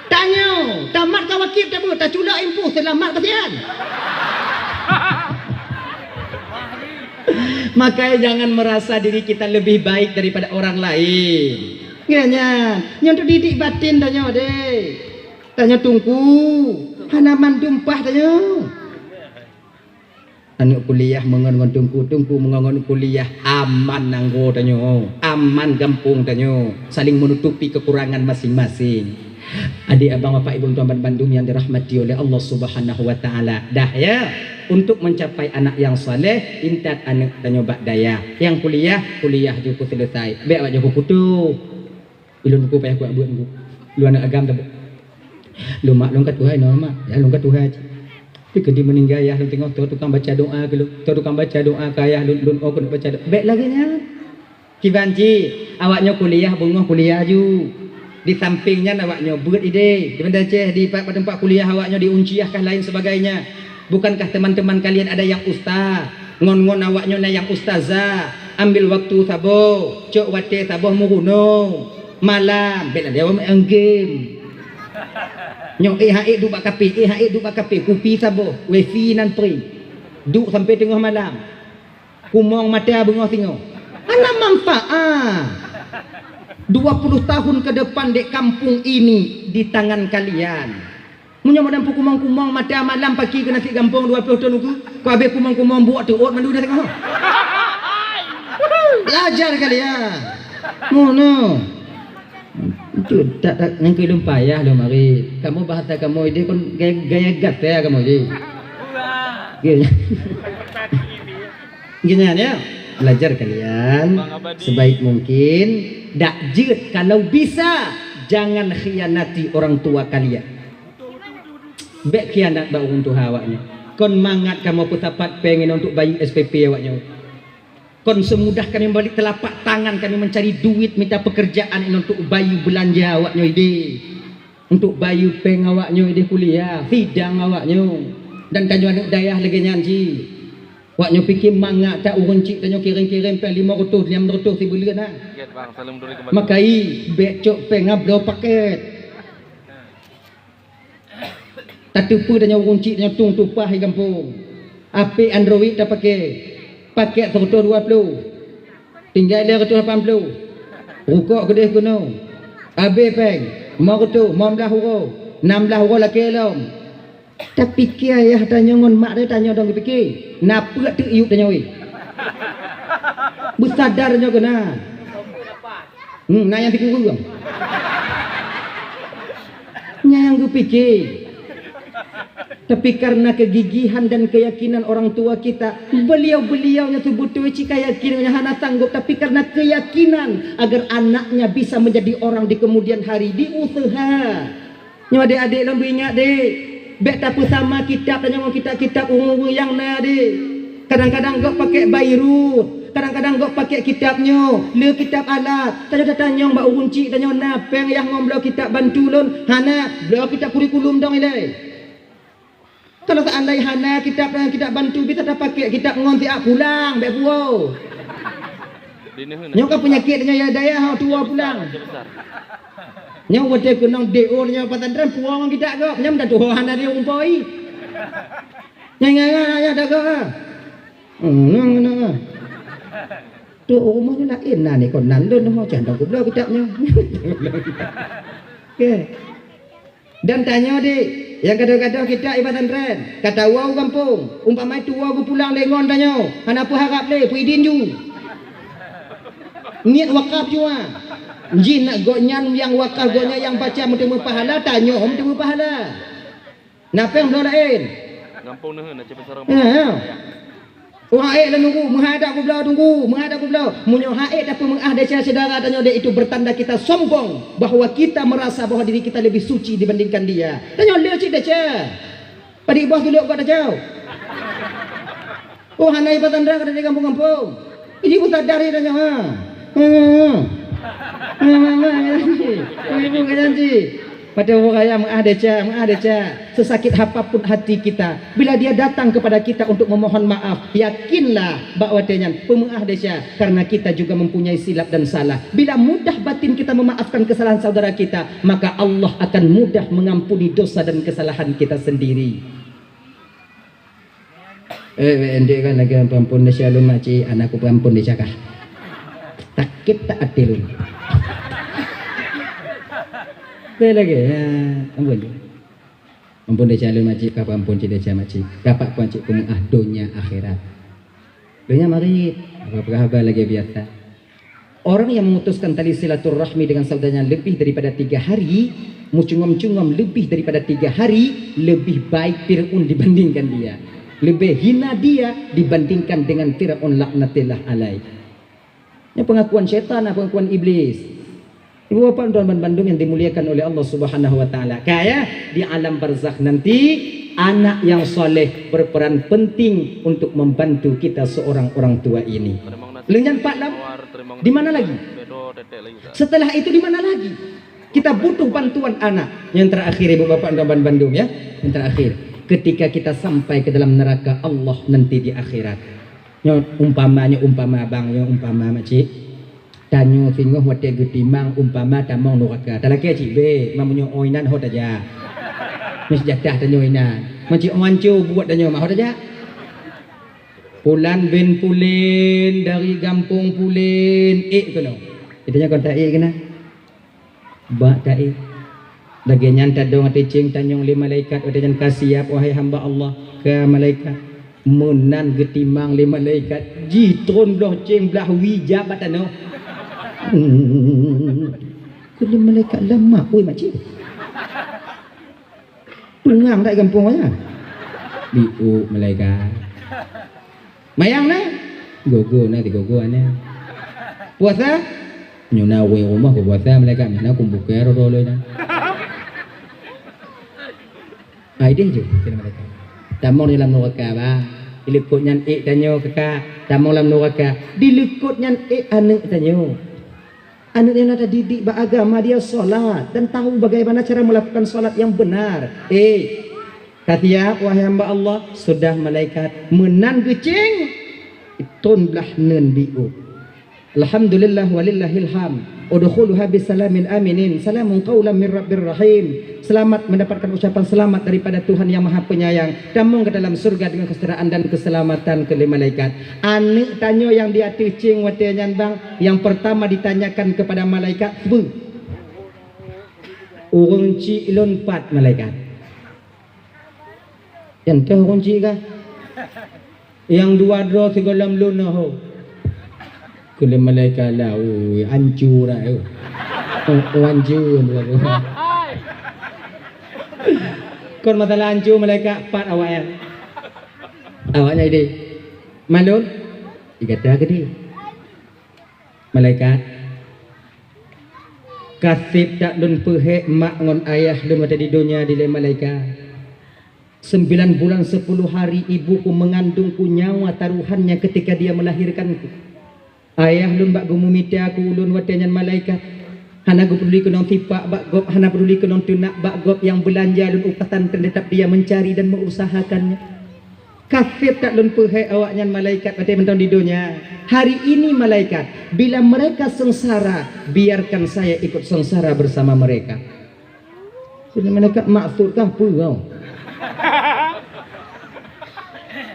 Tanya, tamat kawakib tak bu, tak jula impus selamat kasihan. Makanya jangan merasa diri kita lebih baik daripada orang lain. Nganya, yang tu didik batin tanya deh. Tanya tungku, hanaman tumpah tanya. Anak kuliah mengon tungku mengon kuliah aman nanggo tanya. Aman gampung tanya. Saling menutupi kekurangan masing-masing. Adik abang bapak ibu tuan Bandung yang dirahmati oleh Allah Subhanahu wa taala. Dah ya. Untuk mencapai anak yang saleh, intat anak tanya bak daya. Yang kuliah juga selesai. Baik awak jago putu. Ilun ku payah ku buat ku. Lu anak agam tak. Lu mak long kat Tuhan no mak. Ya long kat Tuhan. Dia kedi meninggal ya lu tengok tu tukang baca doa ke lu. Tu tukang baca doa ke ayah lu oh ku baca doa. Baik lagi nya. Kibanci, awaknya kuliah bunga kuliah ju. Di sampingnya awaknya buat ide. Di mana ceh di tempat kuliah awaknya diunciahkah lain sebagainya. Bukankah teman-teman kalian ada yang ustaz? Ngon-ngon awaknya na yang ustazah. Ambil waktu sabo, cok wate sabo muruno. Malam, bela dia main game. Nyok hae duk bak kape, kopi sabo, wifi nan free. Duk sampai tengah malam. Kumong mata bengah tengok. Ana manfaat 20 tahun ke depan dek kampung ini di tangan kalian. Munya madam kumong-kumong mata malam pagi ke nasi kampung 20 tahun tu. Kau habis kumong-kumong buat tu ot mandu dah tengok. Belajar kalian. Ngono. Itu tak yang kelum payah lo mari. Kamu bahasa kamu ini kon gaya gat ya kamu ini. Gini. Gini ya. Belajar kalian sebaik mungkin. Dak jut kalau bisa jangan khianati orang tua kalian. Bek khianat ba untuk awaknya. Kon mangat kamu putapat pengen untuk bayi SPP awaknya. Kon semudah kami balik telapak tangan kami mencari duit minta pekerjaan ini untuk bayi belanja awaknya ide. Untuk bayi peng awaknya ide kuliah, sidang awaknya. Dan kanyo anak dayah lagi nyanji. Waknya fikir mangak tak urun cik tanya kirim-kirim pe 500 600 sebulan ah. Get bang, salam dulu kembali. Makai becok pe ngablo paket. Tatupu tanya urun cik tanya tung tupah di kampung. Api Android dah pakai 120. Tinggal dia 180. Rukuk gede gunung. Habis peng. Mau tu, mau dah huruf. 16 huruf laki lom. Tapi kia ya tanya ngon mak dia tanya dong fikir. Napa tu iup tanya oi. Bersadarnya kena. Nah yang fikir gua. Yang gue pikir. Tapi karena kegigihan dan keyakinan orang tua kita, beliau-beliaunya tu butuh keyakinannya hana sanggup, tapi karena keyakinan agar anaknya bisa menjadi orang di kemudian hari, diusaha. Nyo adik-adik lembu ingat dek. Bek tapu sama kitab tanya mau kitab ungu yang nade. Kadang-kadang gok pakai Bayrut, kadang-kadang gok pakai kitabnya, le kitab alat. Tanya mbak urunci tanya napeng yang ngomblo kitab bantu lon, hana beliau kitab kurikulum dong ile. Kalau seandainya hana kitab bantu bisa dah pakai kitab ngon tiap pulang bek buau. Nyok penyakit nya ya daya hau tua pulang. Nyok wate kenang DO nya pesantren puang kita gak nyam dah Tuhan dari umpoi. Nyang dah gak. Tu umumnya lain nah ni kon nan lon mau jangan aku belau kitabnya. Okey. Dan tanya dik, yang kadang-kadang kita ibadah tren, kata wau kampung, umpama itu wau pulang lengon tanya, hana apa harap le, puidin ju. Niat wakaf jua. Jin nak gonyan yang wakaf gonya yang baca mutemu pahala, tanya mutemu pahala. Napa yang belau lain? Ngampung nah nak cepat sarang. Orang haid lah nunggu, menghadap ku belau tunggu, menghadap ku belau. Munyo haid apa mengahdai saudara tanya dia itu bertanda kita sombong bahawa kita merasa bahawa diri kita lebih suci dibandingkan dia. Tanya dia cik dah cak. Padik bos dulu kau dah jauh. Oh hanai petanda kada di kampung-kampung. Ini pun sadar dia tanya ha. Ibu janji. Pada orang mengadeca sesakit apapun hati kita, bila dia datang kepada kita untuk memohon maaf, yakinlah bahawa dia pemengadeca karena kita juga mempunyai silap dan salah. Bila mudah batin kita memaafkan kesalahan saudara kita, maka Allah akan mudah mengampuni dosa dan kesalahan kita sendiri. Ende kan lagi perempuan dia selalu makcik anakku perempuan dia cakap takut tak atil. Lagi ampun dia calon makcik apa ampun tidak calon makcik dapat makcik pemuah dunia akhirat dunia mari apa lagi biasa. Orang yang memutuskan tali silaturahmi dengan saudaranya lebih daripada 3 hari, mucungom-cungom lebih daripada 3 hari, lebih baik Fir'aun dibandingkan dia, lebih hina dia dibandingkan dengan Fir'aun laknatillah alaih. Ini pengakuan syaitan, pengakuan iblis. Ibu bapak dan Bandung yang dimuliakan oleh Allah Subhanahu wa taala. Kaya di alam barzakh nanti anak yang soleh berperan penting untuk membantu kita seorang orang tua ini. Lengan 46. Di mana lagi? Setelah itu di mana lagi? Kita butuh bantuan anak. Yang terakhir ibu bapak dan Bandung ya. Yang terakhir, ketika kita sampai ke dalam neraka Allah nanti di akhirat. Umpama abang, umpama makcik. Tanyo singoh wate getimang umpama tamong neraka. Talake cik be, mamunyo oinan hot aja. Mesti jatah tanyo oinan. Makcik ongancu buat tanyo mah hot aja. Pulan bin pulin dari kampung pulin kono. Itanya kon tak kena. Ba tak lagi nyanta dong ati cing tanyong li malaikat udajan kasiap wahai hamba Allah ke malaikat menan getimang li malaikat jitron belah cing belah wija batano. Kuli malaikat lama oi makcik. Pengang tak kampung aja. Biu malaikat. Mayang na, gogo na, gogo na. Puasa, nyuna we rumah ko puasa mereka nyuna kumbuker rolo na. Ai deh jo, kena mereka. Tamong dalam neraka ba, dilikut nyan tanyo kakak, tamong dalam neraka, dilikut nyan anu tanyo. Anu yang ada didik beragama dia solat dan tahu bagaimana cara melakukan solat yang benar. Katia wahai hamba Allah sudah malaikat menan gecing itun belah nen biu. Alhamdulillah walillahil ham. Udkhuluha bisalamin aminin. Salamun qaulan min rabbir rahim. Selamat mendapatkan ucapan selamat daripada Tuhan yang Maha Penyayang. Damung ke dalam surga dengan kesejahteraan dan keselamatan ke malaikat. Anik tanyo yang dia ticing wate bang. Yang pertama ditanyakan kepada malaikat, "Bu. Urung ci ilon pat malaikat." Yang tahu kunci kah? Yang dua draw tiga lam luna ho. Kule malaikat lah, hancur lah. Hancur. Kon masalah hancur malaikat pat awaknya. Awaknya ini. Malun? Dikata ke dia? Malaikat. Kasip tak dun pehek mak ngon ayah dun mata di dunia di malaikat. 9 bulan 10 hari ibuku mengandungku nyawa taruhannya ketika dia melahirkanku. Ayah lun bak gumumite aku ulun watenyan malaikat. Hana gu peduli kenong tipak bak gop, hana peduli kenong tunak bak gop yang belanja lun upatan terletap dia mencari dan mengusahakannya. Kafir tak lun pehai awaknya malaikat pada mentang di dunia. Hari ini malaikat, bila mereka sengsara, biarkan saya ikut sengsara bersama mereka. Jadi malaikat maksud kan purau.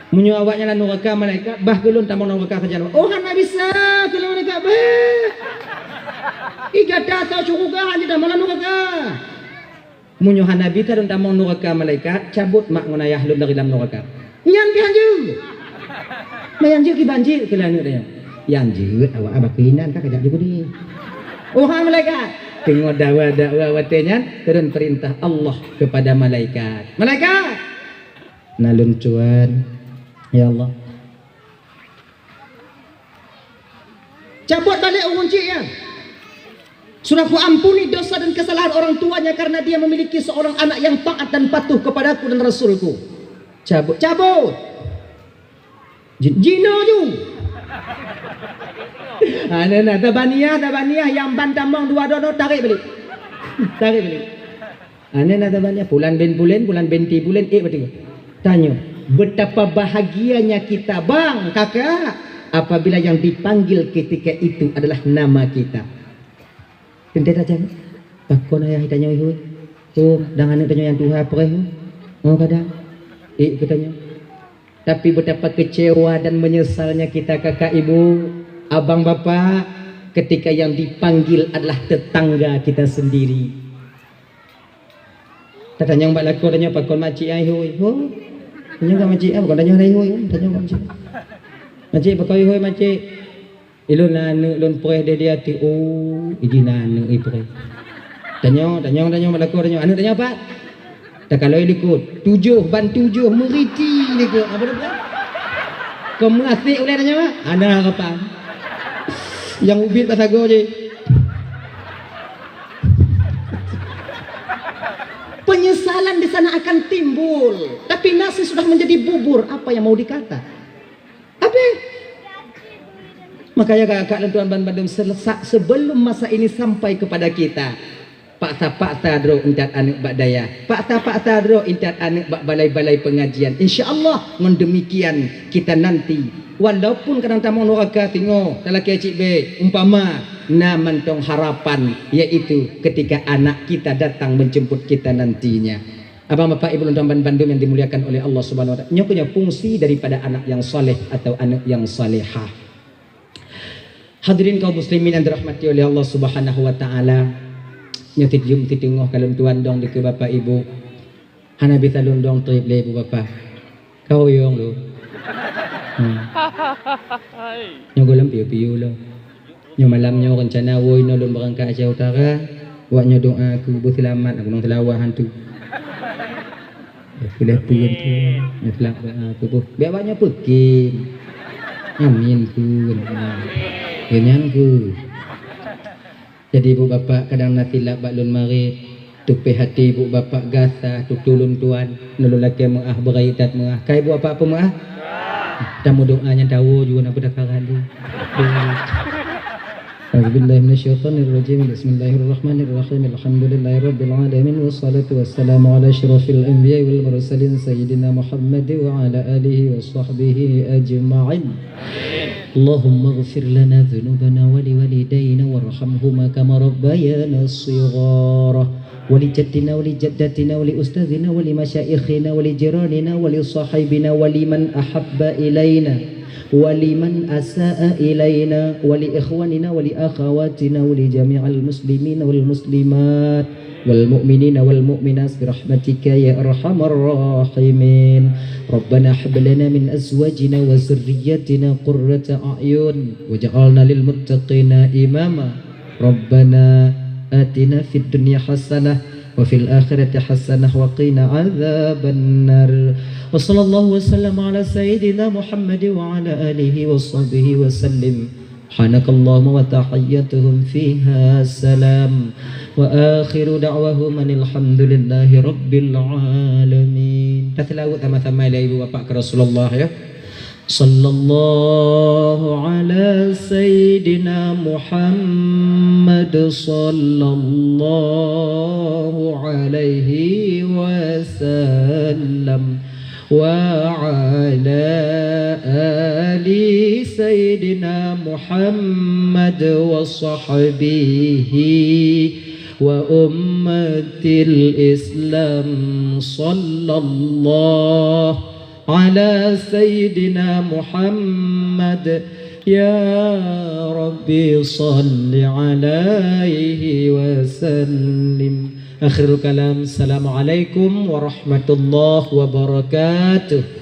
Munyo awaknya lah neraka malaikat bah kelun tamang neraka saja. Oh hana bisa kelun malaikat bah. Igata sa syurga hanya tamang neraka. Munyo hana bisa dan tamang neraka malaikat cabut mak ngonayah lun dari dalam neraka. Nyan ki hanju. Mayang je ki banjir kelanu dia. Yang je awak abakinan ka kajak juga ni. Oh malaikat tengok dakwa watenya turun perintah Allah kepada malaikat. Malaikat nalun cuan ya Allah. Cabut balik kunci ya. Sudah ku ampuni dosa dan kesalahan orang tuanya karena dia memiliki seorang anak yang taat dan patuh kepadaku dan Rasulku. Cabut. Jino ju. Nah, tabaniyah yang bantamong dua dono tarik balik. Tabaniyah bulan bin ti bulan betul. Tanya, betapa bahagianya kita bang, kakak, apabila yang dipanggil ketika itu adalah nama kita. Tentang aja, bakon ayah tanya itu, dengan tanya yang Tuhan pereh, kadang, katanya. Tapi betapa kecewa dan menyesalnya kita kakak ibu. Abang bapak ketika yang dipanggil adalah tetangga kita sendiri. Tanya mbak laku tanya pakon makcik ai hoi. Ho. Tanya enggak makcik apa tanya ai hoi. Tanya makcik. Makcik pakai hoi makcik. Ilun anu lun poeh dia ti izin anu ipre. Tanya mbak laku tanya anu tanya apa? Tak kalau ikut 7 ban 7 meriti ikut apa dia? Kau mengasih oleh tanya apa? Ada apa? Yang ubit tak sago je. Penyesalan di sana akan timbul, tapi nasi sudah menjadi bubur. Apa yang mau dikata? Apa? Makanya kakak dan tuan bandem sebelum masa ini sampai kepada kita, pakta dro intat anak bak daya, pakta dro intat anak bak balai-balai pengajian. InsyaAllah dengan demikian kita nanti, walaupun kadang tamu neraka tengok dalam kecik be, umpama namantong harapan, yaitu ketika anak kita datang menjemput kita nantinya. Abang bapak ibu dan bandem yang dimuliakan oleh Allah Subhanahu Wa Taala, punya fungsi daripada anak yang soleh atau anak yang salehah. Hadirin kaum muslimin yang dirahmati oleh Allah Subhanahu Wa Taala, nyotit jum titunggoh kalon tuan dong di ke bapak ibu, hana bisa lundong trip le ibu bapak, kau yong lo, nyogolam piu lo, nyomalam nyo rencana woi nolong berangkat Aceh Utara, buat nyo doa aku bu selamat aku nong telawah hantu, boleh puan tu, nyetlak aku bu, biar banyak pergi, amin kun. Kenyangku. Jadi ibu bapak kadang natilak baklun mari tupi hati ibu bapak gasa tuk tulun tuan nulu laki muah beraitat muah kai ibu bapak apa muah tamu doanya tahu juga nak berdakaran tu. A'udzubillahi minasyaitonirrajim. Bismillahirrahmanirrahim. Alhamdulillahirabbil alamin wassalatu wassalamu ala asyrafil anbiya'i wal mursalin sayyidina Muhammad wa ala alihi washabbihi ajma'in. Allahumma ighfir lana dhunubana wa liwalidayna warhamhuma kama rabbayana shighara wa li jaddina wa li jaddatina wa li ustadzina wa li masyayikhina wa li jiranina wa li sahibina wa liman ahabba ilaina wa liman asaa ilaina wa li ikhwanina wa li akhawatina wa li jami'al muslimina wal muslimat wal mu'minina wal mu'minat birahmatika ya arhamar rahimin. Rabbana hab lana min azwajina wa zurriyyatina qurrata a'yun waj'alna lil muttaqina imama. Rabbana atina fid dunya hasanah wa fil akhirati hasanah wa qina adzabannar. Wa sallallahu wasallam ala sayyidina Muhammad wa ala alihi wa sahbihi wa sallim. Subhanakallahumma wa tahiyyatuhum fiha salam wa akhiru da'wahum alhamdulillahi rabbil alamin. Kita selawat sama-sama ya ibu bapak ke Rasulullah ya. Sallallahu ala sayyidina Muhammad sallallahu alaihi wasallam wa ala ali sayyidina Muhammad wa sahbihi wa ummatil Islam sallallahu ala sayyidina Muhammad ya Rabbi salli alaihi wa sallim. Akhirul kalam, assalamualaikum warahmatullahi wabarakatuh.